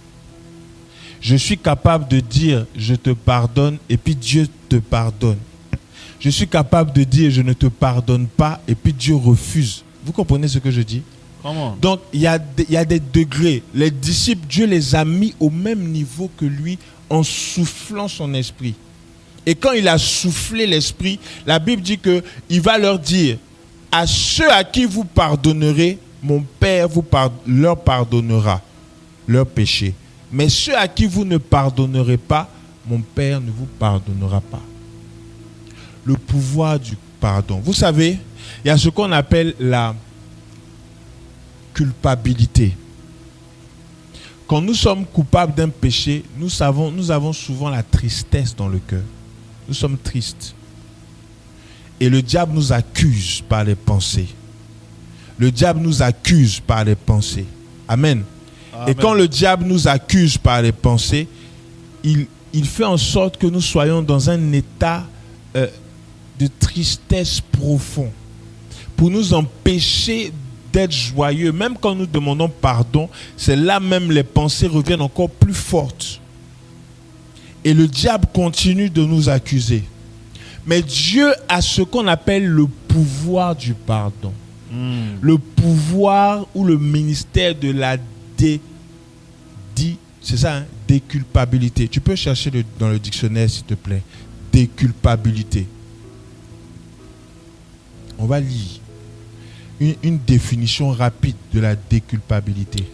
Je suis capable de dire je te pardonne, et puis Dieu te pardonne. Je suis capable de dire je ne te pardonne pas, et puis Dieu refuse. Vous comprenez ce que je dis? Comment? Donc, il y a des degrés. Les disciples, Dieu les a mis au même niveau que lui en soufflant son esprit. Et quand il a soufflé l'esprit, la Bible dit qu'il va leur dire: à ceux à qui vous pardonnerez, mon Père leur pardonnera leurs péchés. Mais ceux à qui vous ne pardonnerez pas, mon Père ne vous pardonnera pas. Le pouvoir du pardon. Vous savez, il y a ce qu'on appelle la culpabilité. Quand nous sommes coupables d'un péché, nous avons souvent la tristesse dans le cœur. Nous sommes tristes. Et le diable nous accuse par les pensées. Le diable nous accuse par les pensées. Amen. Amen. Et quand le diable nous accuse par les pensées, il fait en sorte que nous soyons dans un état de tristesse profond, pour nous empêcher d'être joyeux. Même quand nous demandons pardon, c'est là même les pensées reviennent encore plus fortes. Et le diable continue de nous accuser. Mais Dieu a ce qu'on appelle le pouvoir du pardon. Le pouvoir ou le ministère de la déculpabilité. Tu peux chercher dans le dictionnaire, s'il te plaît. Déculpabilité. On va lire une définition rapide de la déculpabilité.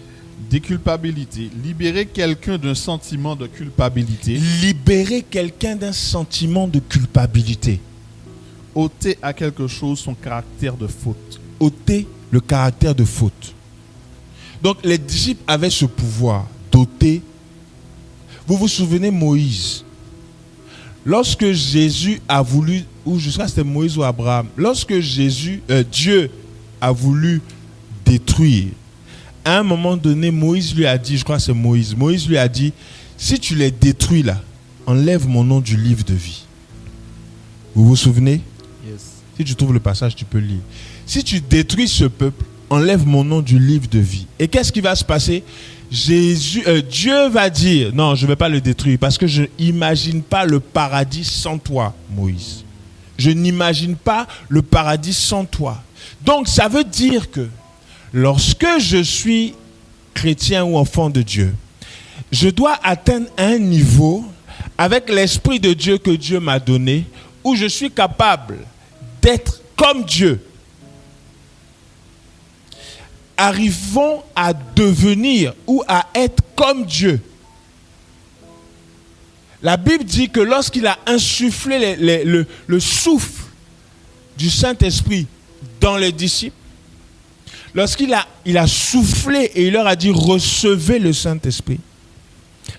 Déculpabilité. Libérer quelqu'un d'un sentiment de culpabilité. Libérer quelqu'un d'un sentiment de culpabilité. Ôter à quelque chose son caractère de faute. Ôter le caractère de faute. Donc les disciples avaient ce pouvoir d'ôter. Vous vous souvenez Moïse? Lorsque Jésus a voulu, ou je sais pas si c'était Moïse ou Abraham, lorsque Dieu a voulu détruire, à un moment donné, Moïse lui a dit, je crois que c'est Moïse lui a dit: si tu les détruis là, enlève mon nom du livre de vie. Vous vous souvenez? Yes. Si tu trouves le passage, tu peux lire. Si tu détruis ce peuple, enlève mon nom du livre de vie. Et qu'est-ce qui va se passer? Dieu va dire: non, je ne vais pas le détruire parce que je n'imagine pas le paradis sans toi, Moïse. Je n'imagine pas le paradis sans toi. Donc ça veut dire que lorsque je suis chrétien ou enfant de Dieu, je dois atteindre un niveau avec l'Esprit de Dieu que Dieu m'a donné, où je suis capable d'être comme Dieu. Arrivons à devenir ou à être comme Dieu. La Bible dit que lorsqu'il a insufflé le souffle du Saint-Esprit dans les disciples, lorsqu'il a soufflé et il leur a dit: recevez le Saint-Esprit,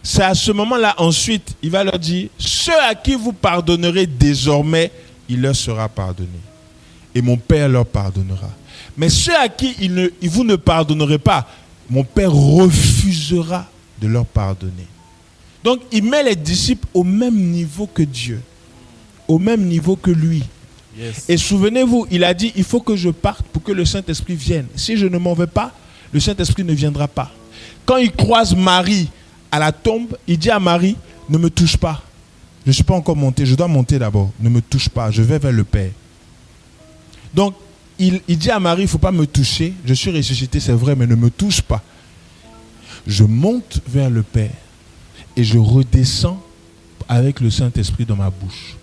C'est à ce moment-là, ensuite, il va leur dire, ceux à qui vous pardonnerez désormais, il leur sera pardonné. Et mon Père leur pardonnera. Mais ceux à qui vous ne pardonnerez pas, mon Père refusera de leur pardonner. Donc, il met les disciples au même niveau que Dieu, au même niveau que lui. Yes. Et souvenez-vous, il a dit, il faut que je parte pour que le Saint-Esprit vienne. Si je ne m'en vais pas, le Saint-Esprit ne viendra pas. Quand il croise Marie à la tombe, il dit à Marie, ne me touche pas. Je ne suis pas encore monté, je dois monter d'abord. Ne me touche pas, je vais vers le Père. Donc, il dit à Marie, il ne faut pas me toucher. Je suis ressuscité, c'est vrai, mais ne me touche pas. Je monte vers le Père et je redescends avec le Saint-Esprit dans ma bouche.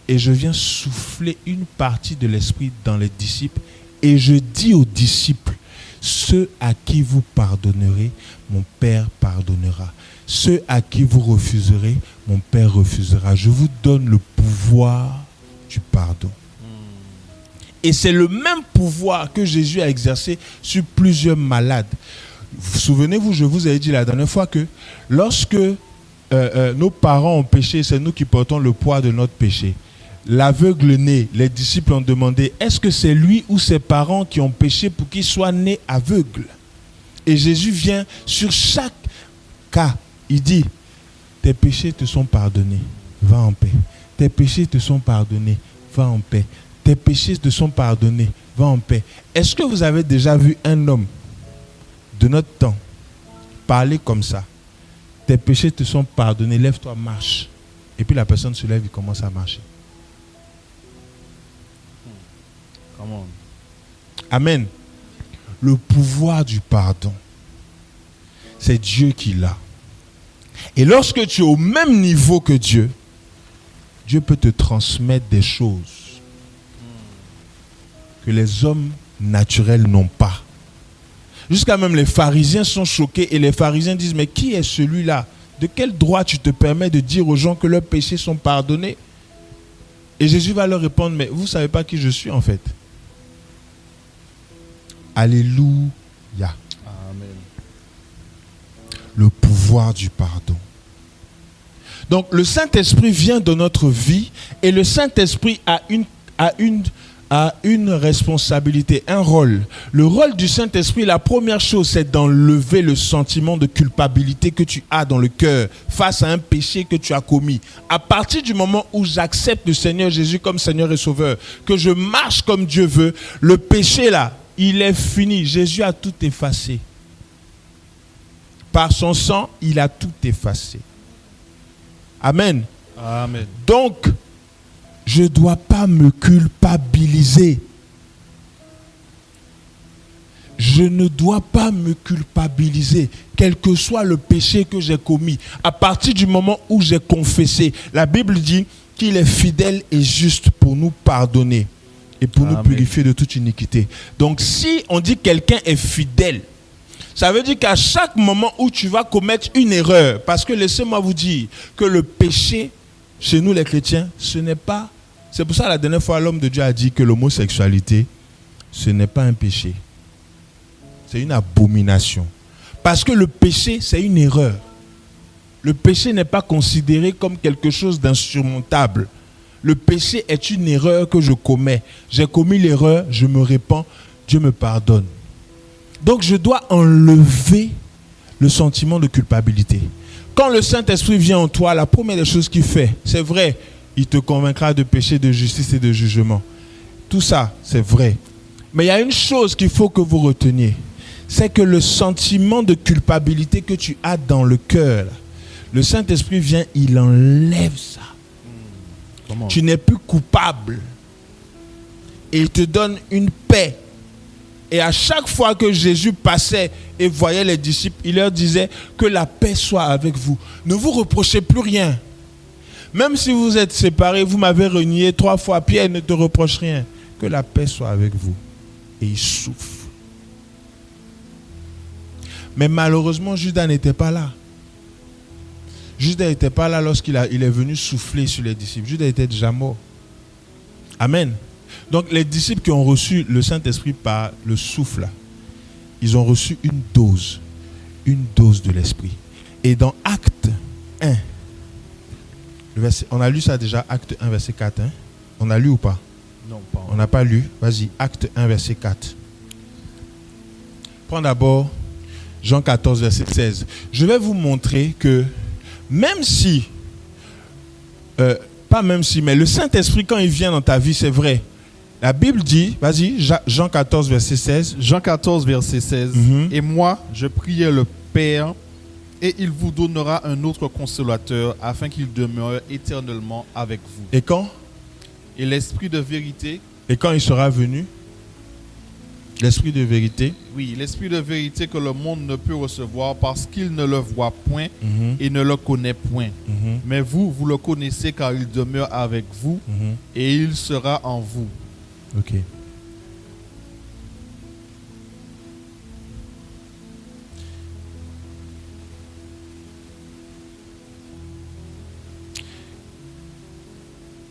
Et je viens souffler une partie de l'Esprit dans les disciples et je dis aux disciples, ceux à qui vous pardonnerez, mon Père pardonnera. Ceux à qui vous refuserez, mon Père refusera. Je vous donne le pouvoir du pardon. Et c'est le même pouvoir que Jésus a exercé sur plusieurs malades. Souvenez-vous, je vous ai dit la dernière fois que lorsque nos parents ont péché, c'est nous qui portons le poids de notre péché. L'aveugle né, les disciples ont demandé, est-ce que c'est lui ou ses parents qui ont péché pour qu'il soit né aveugle? Et Jésus vient sur chaque cas, il dit, tes péchés te sont pardonnés, va en paix. Tes péchés te sont pardonnés, va en paix. Tes péchés te sont pardonnés, va en paix. Est-ce que vous avez déjà vu un homme de notre temps parler comme ça? Tes péchés te sont pardonnés, lève-toi, marche. Et puis la personne se lève et commence à marcher. Come on. Amen. Le pouvoir du pardon, c'est Dieu qui l'a. Et lorsque tu es au même niveau que Dieu, Dieu peut te transmettre des choses que les hommes naturels n'ont pas. Jusqu'à même les pharisiens sont choqués et les pharisiens disent, mais qui est celui-là? De quel droit tu te permets de dire aux gens que leurs péchés sont pardonnés? Et Jésus va leur répondre, mais vous ne savez pas qui je suis en fait. Alléluia. Amen. Le pouvoir du pardon. Donc le Saint-Esprit vient dans notre vie et le Saint-Esprit a une responsabilité, un rôle. Le rôle du Saint-Esprit, la première chose, c'est d'enlever le sentiment de culpabilité que tu as dans le cœur face à un péché que tu as commis. À partir du moment où j'accepte le Seigneur Jésus comme Seigneur et Sauveur, que je marche comme Dieu veut, le péché là, il est fini. Jésus a tout effacé. Par son sang, il a tout effacé. Amen. Amen. Donc, je ne dois pas me culpabiliser. Je ne dois pas me culpabiliser, quel que soit le péché que j'ai commis. À partir du moment où j'ai confessé, la Bible dit qu'il est fidèle et juste pour nous pardonner et pour nous purifier de toute iniquité. Donc, si on dit quelqu'un est fidèle, ça veut dire qu'à chaque moment où tu vas commettre une erreur, parce que laissez-moi vous dire que le péché, chez nous les chrétiens, ce n'est pas... C'est pour ça que la dernière fois, l'homme de Dieu a dit que l'homosexualité, ce n'est pas un péché. C'est une abomination. Parce que le péché, c'est une erreur. Le péché n'est pas considéré comme quelque chose d'insurmontable. Le péché est une erreur que je commets. J'ai commis l'erreur, je me répands, Dieu me pardonne. Donc je dois enlever le sentiment de culpabilité. Quand le Saint-Esprit vient en toi, la première des choses qu'il fait, c'est vrai, il te convaincra de péché, de justice et de jugement. Tout ça, c'est vrai. Mais il y a une chose qu'il faut que vous reteniez. C'est que le sentiment de culpabilité que tu as dans le cœur, le Saint-Esprit vient, il enlève ça. Comment? Tu n'es plus coupable. Et il te donne une paix. Et à chaque fois que Jésus passait et voyait les disciples, il leur disait que la paix soit avec vous. Ne vous reprochez plus rien. Même si vous êtes séparés, vous m'avez renié 3 fois, Pierre ne te reproche rien. Que la paix soit avec vous. Et il souffle. Mais malheureusement, Judas n'était pas là. Judas n'était pas là lorsqu'il est venu souffler sur les disciples. Judas était déjà mort. Amen. Donc les disciples qui ont reçu le Saint-Esprit par le souffle, ils ont reçu une dose de l'Esprit. Et dans Actes On a lu ça déjà, Acte 1, verset 4. Hein? On a lu ou pas? Non, pas On n'a pas lu. Vas-y, Acte 1, verset 4. Prends d'abord Jean 14, verset 16. Je vais vous montrer que même si, pas même si, mais le Saint-Esprit, quand il vient dans ta vie, c'est vrai. La Bible dit, vas-y, Jean 14, verset 16. Jean 14, verset 16. Et moi, je priais le Père, et il vous donnera un autre consolateur, afin qu'il demeure éternellement avec vous. Et quand? Et l'Esprit de vérité. Et quand il sera venu? L'Esprit de vérité. Oui, l'Esprit de vérité que le monde ne peut recevoir parce qu'il ne le voit point et ne le connaît point. Mais vous, vous le connaissez car il demeure avec vous et il sera en vous. Ok.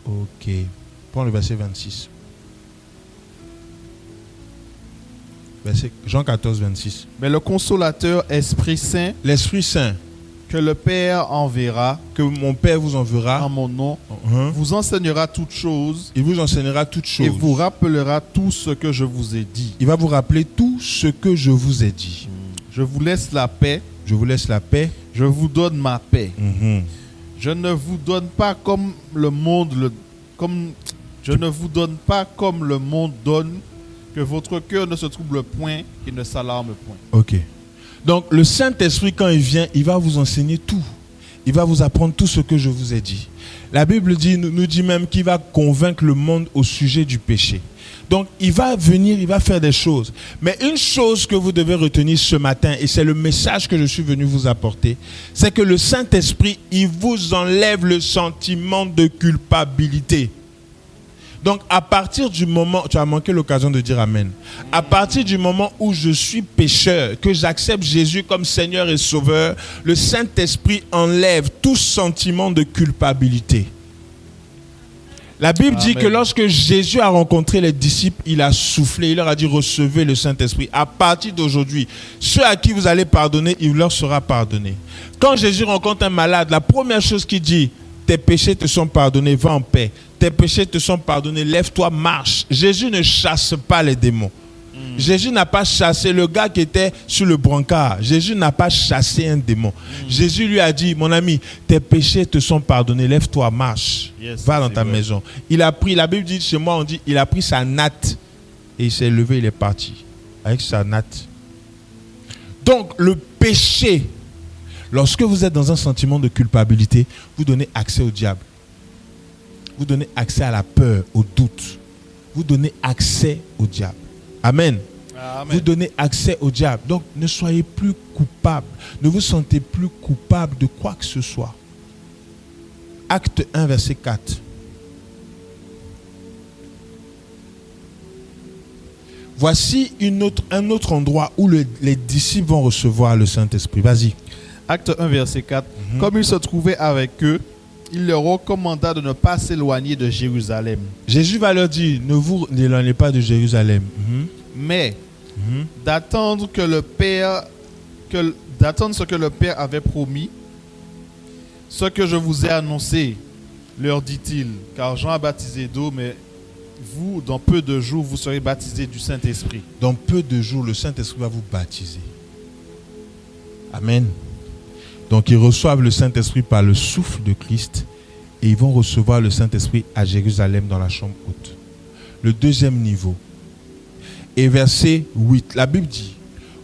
Ok. Prends le verset 26. Jean 14, 26. Mais le consolateur, Esprit Saint, l'Esprit Saint, que le Père enverra, que mon Père vous enverra en mon nom, vous enseignera toutes choses. Il vous enseignera toutes choses. Et vous rappellera tout ce que je vous ai dit. Il va vous rappeler tout ce que je vous ai dit. Je vous laisse la paix. Je vous laisse la paix. Je vous donne ma paix. Je ne vous donne pas comme le monde je ne vous donne pas comme le monde donne, que votre cœur ne se trouble point et ne s'alarme point. Ok. Donc le Saint-Esprit, quand il vient, il va vous enseigner tout. Il va vous apprendre tout ce que je vous ai dit. La Bible nous dit même qu'il va convaincre le monde au sujet du péché. Donc il va venir, il va faire des choses. Mais une chose que vous devez retenir ce matin, et c'est le message que je suis venu vous apporter, c'est que le Saint-Esprit, il vous enlève le sentiment de culpabilité. Donc à partir du moment, tu as manqué l'occasion de dire amen. À partir du moment où je suis pécheur, que j'accepte Jésus comme Seigneur et Sauveur, le Saint-Esprit enlève tout sentiment de culpabilité. La Bible dit que lorsque Jésus a rencontré les disciples, il a soufflé, il leur a dit recevez le Saint-Esprit. À partir d'aujourd'hui, ceux à qui vous allez pardonner, il leur sera pardonné. Quand Jésus rencontre un malade, la première chose qu'il dit, tes péchés te sont pardonnés, va en paix. Tes péchés te sont pardonnés, lève-toi, marche. Jésus ne chasse pas les démons. Jésus n'a pas chassé le gars qui était sur le brancard. Jésus n'a pas chassé un démon. Jésus lui a dit, mon ami, tes péchés te sont pardonnés, lève-toi, marche, va dans ta maison. Il a pris, la Bible dit, chez moi on dit, il a pris sa natte et il s'est levé, il est parti avec sa natte. Donc le péché, lorsque vous êtes dans un sentiment de culpabilité, vous donnez accès au diable. Vous donnez accès à la peur, au doute. Vous donnez accès au diable. Amen. Amen. Vous donnez accès au diable. Donc, ne soyez plus coupable. Ne vous sentez plus coupable de quoi que ce soit. Acte 1, verset 4. Voici un autre endroit où les disciples vont recevoir le Saint-Esprit. Vas-y. Acte 1, verset 4. Comme il se trouvait avec eux, il leur recommanda de ne pas s'éloigner de Jérusalem. Jésus va leur dire, ne vous éloignez pas de Jérusalem. Mais d'attendre ce que le Père avait promis, ce que je vous ai annoncé, leur dit-il, car Jean a baptisé d'eau, mais vous, dans peu de jours, vous serez baptisés du Saint-Esprit. Dans peu de jours, le Saint-Esprit va vous baptiser. Amen. Donc, ils reçoivent le Saint-Esprit par le souffle de Christ et ils vont recevoir le Saint-Esprit à Jérusalem dans la chambre haute. Le deuxième niveau. Et verset 8, la Bible dit,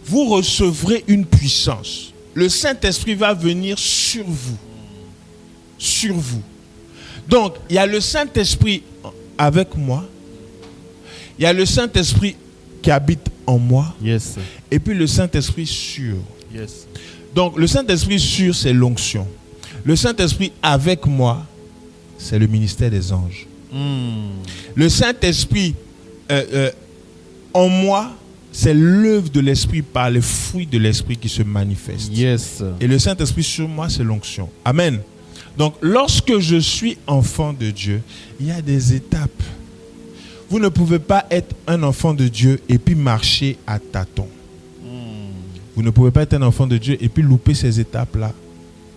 vous recevrez une puissance. Le Saint-Esprit va venir sur vous. Sur vous. Donc, il y a le Saint-Esprit avec moi. Il y a le Saint-Esprit qui habite en moi. Yes. Et puis le Saint-Esprit sur. Yes. Donc, le Saint-Esprit sur, c'est l'onction. Le Saint-Esprit avec moi, c'est le ministère des anges. Le Saint-Esprit en moi, c'est l'œuvre de l'Esprit par les fruits de l'Esprit qui se manifestent. Yes. Et le Saint-Esprit sur moi, c'est l'onction. Amen. Donc, lorsque je suis enfant de Dieu, il y a des étapes. Vous ne pouvez pas être un enfant de Dieu et puis marcher à tâtons. Vous ne pouvez pas être un enfant de Dieu et puis louper ces étapes-là.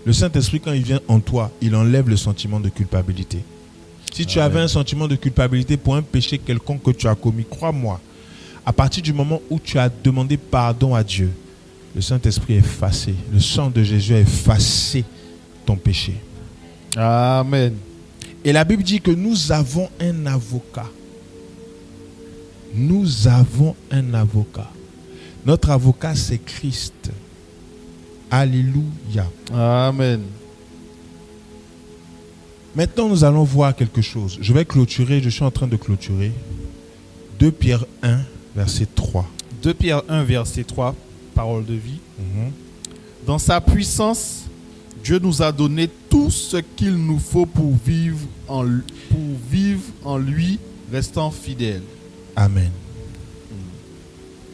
Le Saint-Esprit, quand il vient en toi, il enlève le sentiment de culpabilité. Si tu avais un sentiment de culpabilité pour un péché quelconque que tu as commis, crois-moi, à partir du moment où tu as demandé pardon à Dieu, le Saint-Esprit est effacé. Le sang de Jésus a effacé ton péché. Amen. Et la Bible dit que nous avons un avocat. Nous avons un avocat. Notre avocat, c'est Christ. Alléluia. Amen. Maintenant, nous allons voir quelque chose. Je vais clôturer, je suis en train de clôturer. 2 Pierre 1, verset 3. 2 Pierre 1, verset 3, parole de vie. Dans sa puissance, Dieu nous a donné tout ce qu'il nous faut pour vivre en lui, restant fidèles. Amen.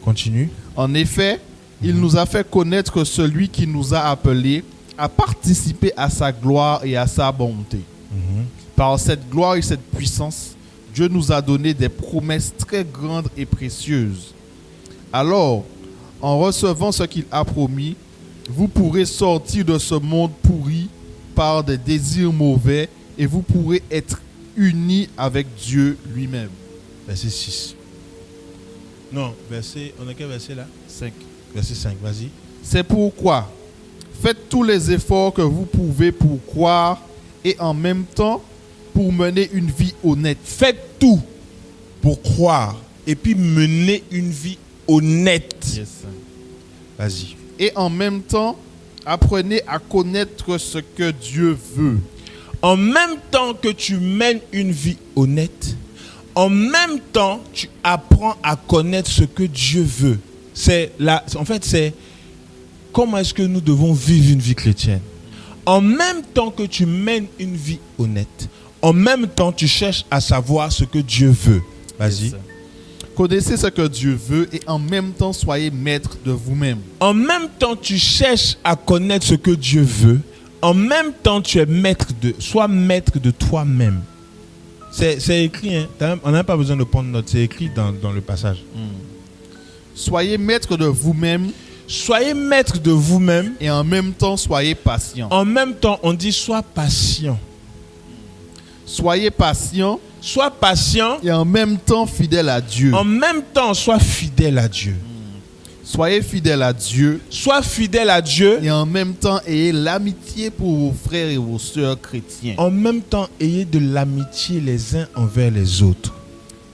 Continue. En effet, il nous a fait connaître celui qui nous a appelés à participer à sa gloire et à sa bonté. Par cette gloire et cette puissance, Dieu nous a donné des promesses très grandes et précieuses. Alors, en recevant ce qu'il a promis, vous pourrez sortir de ce monde pourri par des désirs mauvais et vous pourrez être unis avec Dieu lui-même. Verset 6. Non, verset, on a quel verset là? 5. Verset 5, vas-y. C'est pourquoi, faites tous les efforts que vous pouvez pour croire et en même temps pour mener une vie honnête. Faites tout pour croire et puis mener une vie honnête. Yes. Vas-y. Et en même temps, apprenez à connaître ce que Dieu veut. En même temps que tu mènes une vie honnête, en même temps, tu apprends à connaître ce que Dieu veut. En fait, c'est comment est-ce que nous devons vivre une vie chrétienne. En même temps que tu mènes une vie honnête, en même temps, tu cherches à savoir ce que Dieu veut. Vas-y. Yes. Connaissez ce que Dieu veut et en même temps, soyez maître de vous-même. En même temps, tu cherches à connaître ce que Dieu veut. En même temps, tu es sois maître de toi-même. C'est écrit, hein? On n'a pas besoin de prendre note. C'est écrit dans le passage. Soyez maître de vous-même. Soyez maître de vous-même. Et en même temps, soyez patient. En même temps, on dit sois patient. Soyez patient. Sois patient. Et en même temps, fidèle à Dieu. En même temps, sois fidèle à Dieu. Soyez fidèle à Dieu. Sois fidèle à Dieu. Et en même temps, ayez l'amitié pour vos frères et vos sœurs chrétiens. En même temps, ayez de l'amitié les uns envers les autres.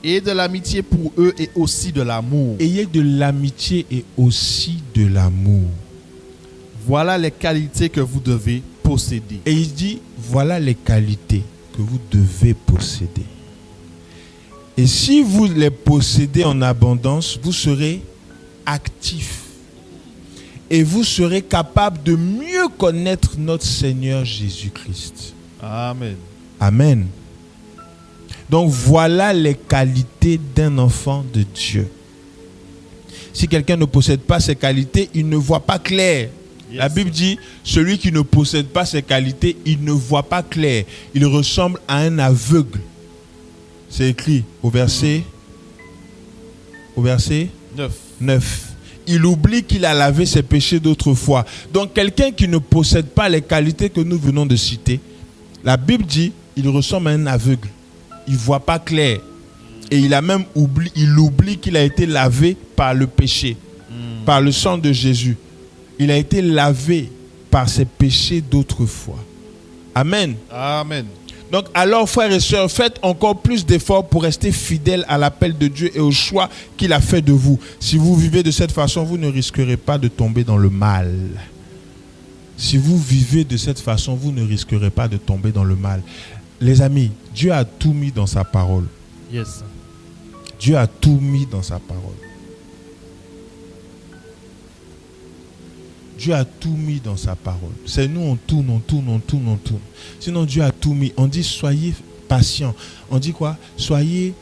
Ayez de l'amitié pour eux et aussi de l'amour. Ayez de l'amitié et aussi de l'amour. Voilà les qualités que vous devez posséder. Et il dit, voilà les qualités que vous devez posséder. Et si vous les possédez en abondance, vous serez actif. Et vous serez capable de mieux connaître notre Seigneur Jésus-Christ. Amen. Amen. Donc voilà les qualités d'un enfant de Dieu. Si quelqu'un ne possède pas ces qualités, il ne voit pas clair. Yes. La Bible dit, celui qui ne possède pas ces qualités, il ne voit pas clair. Il ressemble à un aveugle. C'est écrit au verset 9. Il oublie qu'il a lavé ses péchés d'autrefois. Donc quelqu'un qui ne possède pas les qualités que nous venons de citer, la Bible dit, il ressemble à un aveugle. Il ne voit pas clair. Et il oublie qu'il a été lavé par le péché, par le sang de Jésus. Il a été lavé par ses péchés d'autrefois. Amen. Amen. Donc alors, frères et sœurs, faites encore plus d'efforts pour rester fidèles à l'appel de Dieu et au choix qu'il a fait de vous. Si vous vivez de cette façon, vous ne risquerez pas de tomber dans le mal. Si vous vivez de cette façon, vous ne risquerez pas de tomber dans le mal. Les amis, Dieu a tout mis dans sa parole. Yes. Dieu a tout mis dans sa parole. Dieu a tout mis dans sa parole. C'est nous, on tourne. Sinon, Dieu a tout mis. On dit, soyez patients. On dit quoi? Soyez,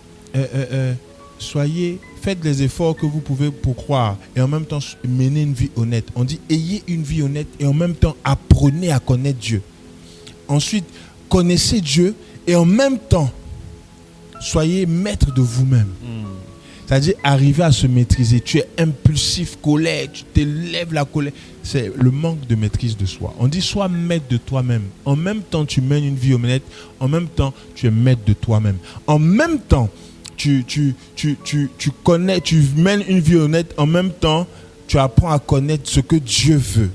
faites les efforts que vous pouvez pour croire. Et en même temps, menez une vie honnête. On dit, ayez une vie honnête. Et en même temps, apprenez à connaître Dieu. Ensuite, connaissez Dieu. Et en même temps, soyez maître de vous-même. C'est-à-dire arriver à se maîtriser. Tu es impulsif, colère, tu t'élèves la colère. C'est le manque de maîtrise de soi. On dit sois maître de toi-même. En même temps, tu mènes une vie honnête. En même temps, tu es maître de toi-même. En même temps, tu connais, tu mènes une vie honnête. En même temps, tu apprends à connaître ce que Dieu veut.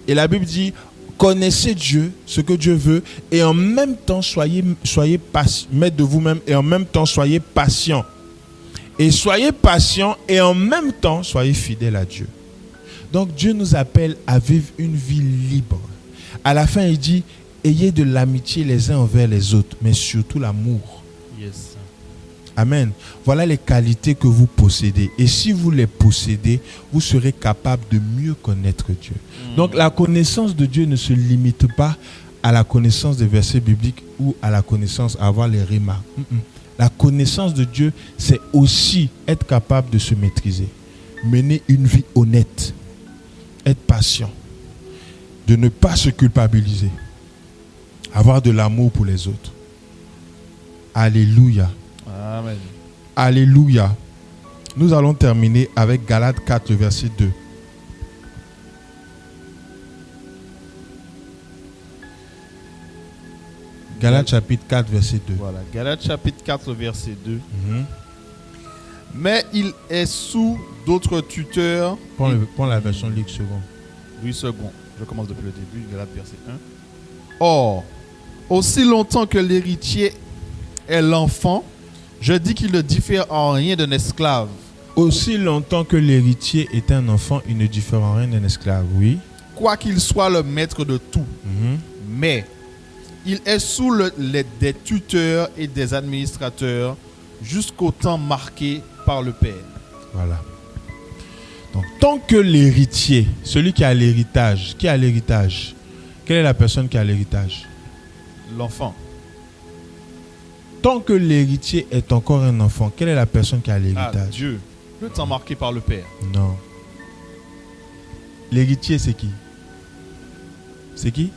Et la Bible dit, connaissez Dieu, ce que Dieu veut, et en même temps, soyez maître de vous-même, et en même temps, soyez patient. Et soyez patient, et en même temps, soyez fidèle à Dieu. Donc, Dieu nous appelle à vivre une vie libre. À la fin, il dit, ayez de l'amitié les uns envers les autres, mais surtout l'amour. Yes. Amen. Voilà les qualités que vous possédez. Et si vous les possédez, vous serez capable de mieux connaître Dieu. Donc la connaissance de Dieu ne se limite pas à la connaissance des versets bibliques ou à la connaissance, à avoir les rimas. La connaissance de Dieu, c'est aussi être capable de se maîtriser. Mener une vie honnête. Être patient. De ne pas se culpabiliser. Avoir de l'amour pour les autres. Alléluia. Amen. Alléluia. Nous allons terminer avec Galates 4, le verset 2. Galates chapitre 4, verset 2. Voilà, Galates chapitre 4, verset 2. Mais il est sous d'autres tuteurs. Prends la version Ligue seconde. Oui, second. Je commence depuis le début, Galates verset 1. Or, aussi longtemps que l'héritier est l'enfant, je dis qu'il ne diffère en rien d'un esclave. Aussi longtemps que l'héritier est un enfant, il ne diffère en rien d'un esclave, oui. Quoiqu'il soit le maître de tout. Mais il est sous des tuteurs et des administrateurs jusqu'au temps marqué par le Père. Voilà. Donc, tant que l'héritier, celui qui a l'héritage, qui a l'héritage? Quelle est la personne qui a l'héritage? L'enfant. Tant que l'héritier est encore un enfant, quelle est la personne qui a l'héritage? Ah, Dieu. Le temps marqué par le Père. Non. L'héritier, c'est qui? C'est qui?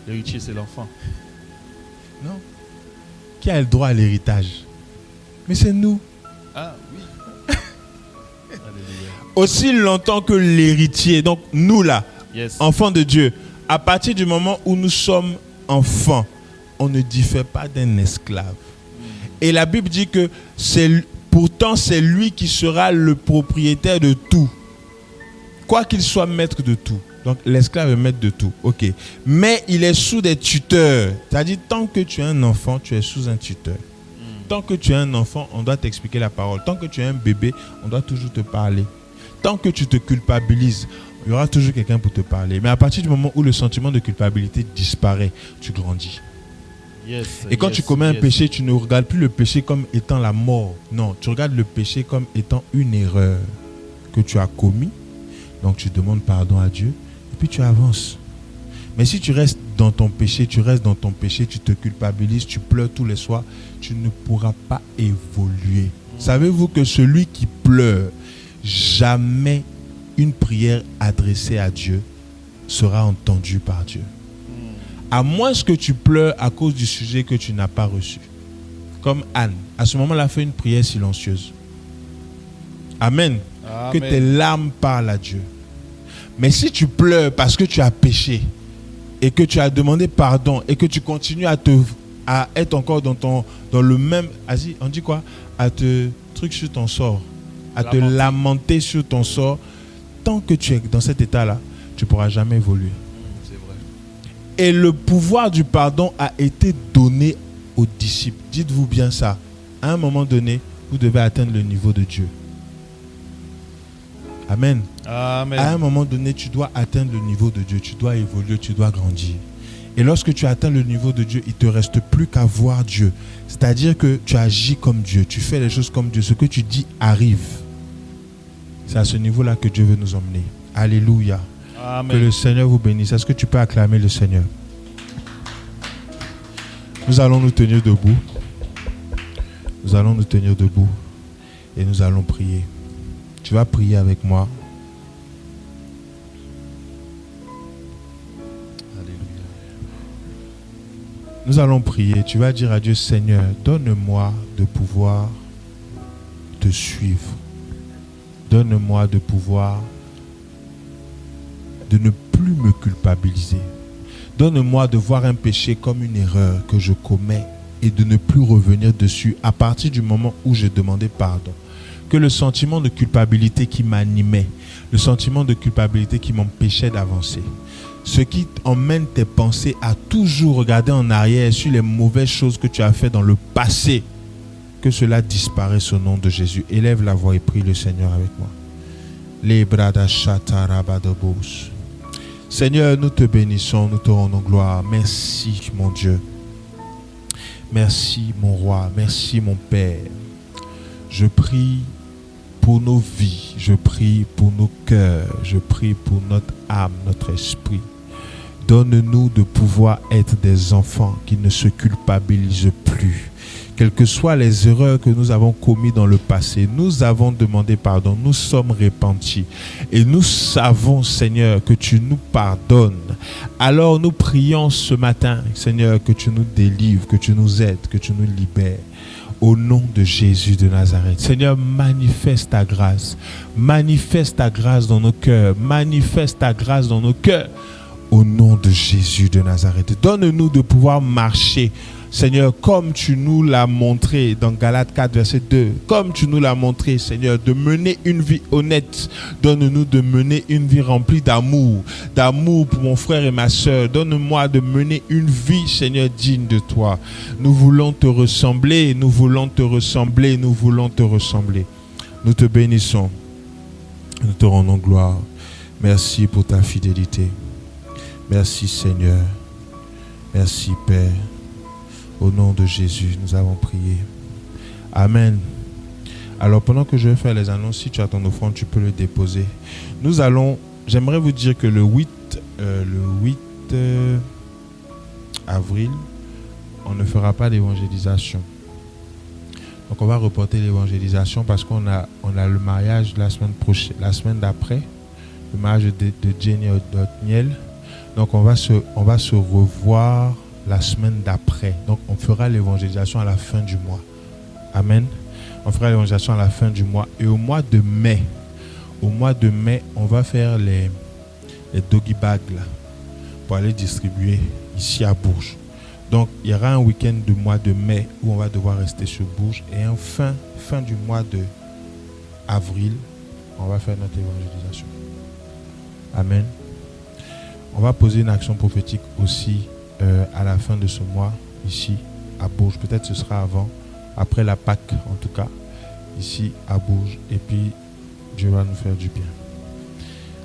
L'héritier, c'est l'enfant. Non. Qui a le droit à l'héritage? Mais c'est nous. Ah, oui. Alléluia. Aussi longtemps que l'héritier, donc nous là, Yes. enfants de Dieu, à partir du moment où nous sommes enfants, on ne diffère pas d'un esclave. Et la Bible dit que pourtant c'est lui qui sera le propriétaire de tout. Quoi qu'il soit maître de tout. Donc l'esclave est maître de tout. Ok. Mais il est sous des tuteurs. C'est-à-dire tant que tu es un enfant, tu es sous un tuteur. Tant que tu es un enfant, on doit t'expliquer la parole. Tant que tu es un bébé, on doit toujours te parler. Tant que tu te culpabilises, il y aura toujours quelqu'un pour te parler. Mais à partir du moment où le sentiment de culpabilité disparaît, tu grandis. Yes, Et quand tu commets un péché, tu ne regardes plus le péché comme étant la mort. Non, tu regardes le péché comme étant une erreur que tu as commis. Donc tu demandes pardon à Dieu et puis tu avances. Mais si tu restes dans ton péché, tu te culpabilises, tu pleures tous les soirs, tu ne pourras pas évoluer. Savez-vous que celui qui pleure, jamais une prière adressée à Dieu sera entendue par Dieu. À moins que tu pleures à cause du sujet que tu n'as pas reçu. Comme Anne, à ce moment-là, fais une prière silencieuse. Amen. Amen. Que tes larmes parlent à Dieu. Mais si tu pleures parce que tu as péché et que tu as demandé pardon et que tu continues à être encore dans le même, on dit quoi? À te truc sur ton sort, à te lamenter sur ton sort, tant que tu es dans cet état-là, tu ne pourras jamais évoluer. C'est vrai. Et le pouvoir du pardon a été donné aux disciples. Dites-vous bien ça. À un moment donné, vous devez atteindre le niveau de Dieu. Amen. Amen. À un moment donné, tu dois atteindre le niveau de Dieu. Tu dois évoluer, tu dois grandir. Et lorsque tu atteins le niveau de Dieu, il ne te reste plus qu'à voir Dieu. C'est-à-dire que tu agis comme Dieu. Tu fais les choses comme Dieu. Ce que tu dis arrive. C'est à ce niveau-là que Dieu veut nous emmener. Alléluia. Amen. Que le Seigneur vous bénisse. Est-ce que tu peux acclamer le Seigneur? Nous allons nous tenir debout. Nous allons nous tenir debout. Et nous allons prier. Tu vas prier avec moi. Alléluia. Nous allons prier. Tu vas dire à Dieu, Seigneur, donne-moi de pouvoir te te suivre. Donne-moi de pouvoir, de ne plus me culpabiliser. Donne-moi de voir un péché comme une erreur que je commets et de ne plus revenir dessus à partir du moment où j'ai demandé pardon. Que le sentiment de culpabilité qui m'animait, le sentiment de culpabilité qui m'empêchait d'avancer, ce qui emmène tes pensées à toujours regarder en arrière sur les mauvaises choses que tu as faites dans le passé, que cela disparaisse au nom de Jésus. Élève la voix et prie le Seigneur avec moi. Seigneur, nous te bénissons, nous te rendons gloire. Merci mon Dieu. Merci mon roi, merci mon Père. Je prie pour nos vies, je prie pour nos cœurs, je prie pour notre âme, notre esprit. Donne-nous de pouvoir être des enfants qui ne se culpabilisent plus. Quelles que soient les erreurs que nous avons commises dans le passé, nous avons demandé pardon, nous sommes repentis. Et nous savons, Seigneur, que tu nous pardonnes. Alors nous prions ce matin, Seigneur, que tu nous délivres, que tu nous aides, que tu nous libères. Au nom de Jésus de Nazareth. Seigneur, manifeste ta grâce. Manifeste ta grâce dans nos cœurs. Manifeste ta grâce dans nos cœurs. Au nom de Jésus de Nazareth. Donne-nous de pouvoir marcher, Seigneur, comme tu nous l'as montré dans Galates 4, verset 2. Comme tu nous l'as montré, Seigneur, de mener une vie honnête. Donne-nous de mener une vie remplie d'amour. D'amour pour mon frère et ma soeur. Donne-moi de mener une vie, Seigneur, digne de toi. Nous voulons te ressembler. Nous voulons te ressembler. Nous voulons te ressembler. Nous te bénissons. Nous te rendons gloire. Merci pour ta fidélité. Merci Seigneur. Merci Père. Au nom de Jésus, nous avons prié. Amen. Alors pendant que je vais faire les annonces, si tu as ton offrande, tu peux le déposer. J'aimerais vous dire que le 8 avril, on ne fera pas d'évangélisation. Donc on va reporter l'évangélisation parce qu'on a le mariage la semaine d'après, le mariage de Jenny et d'Otniel. Donc on va se revoir la semaine d'après. Donc on fera l'évangélisation à la fin du mois. Amen. On fera l'évangélisation à la fin du mois. Et au mois de mai, on va faire les doggy bags là, pour aller distribuer ici à Bourges. Donc il y aura un week-end du mois de mai où on va devoir rester sur Bourges. Et en fin du mois de avril, on va faire notre évangélisation. Amen. On va poser une action prophétique aussi à la fin de ce mois, ici à Bourges. Peut-être ce sera après la Pâque en tout cas, ici à Bourges. Et puis, Dieu va nous faire du bien.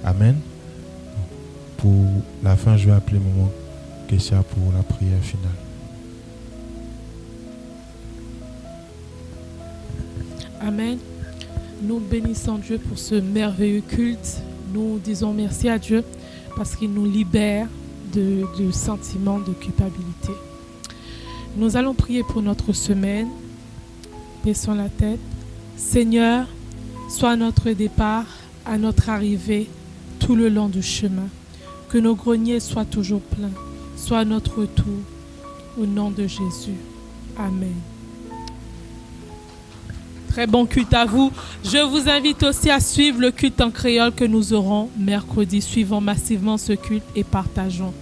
Amen. Pour la fin, je vais appeler Maman Kessia pour la prière finale. Amen. Nous bénissons Dieu pour ce merveilleux culte. Nous disons merci à Dieu parce qu'il nous libère du sentiment de culpabilité. Nous allons prier pour notre semaine. Baissons la tête. Seigneur, sois à notre départ, à notre arrivée, tout le long du chemin. Que nos greniers soient toujours pleins. Sois à notre retour. Au nom de Jésus. Amen. Très bon culte à vous. Je vous invite aussi à suivre le culte en créole que nous aurons mercredi. Suivons massivement ce culte et partageons.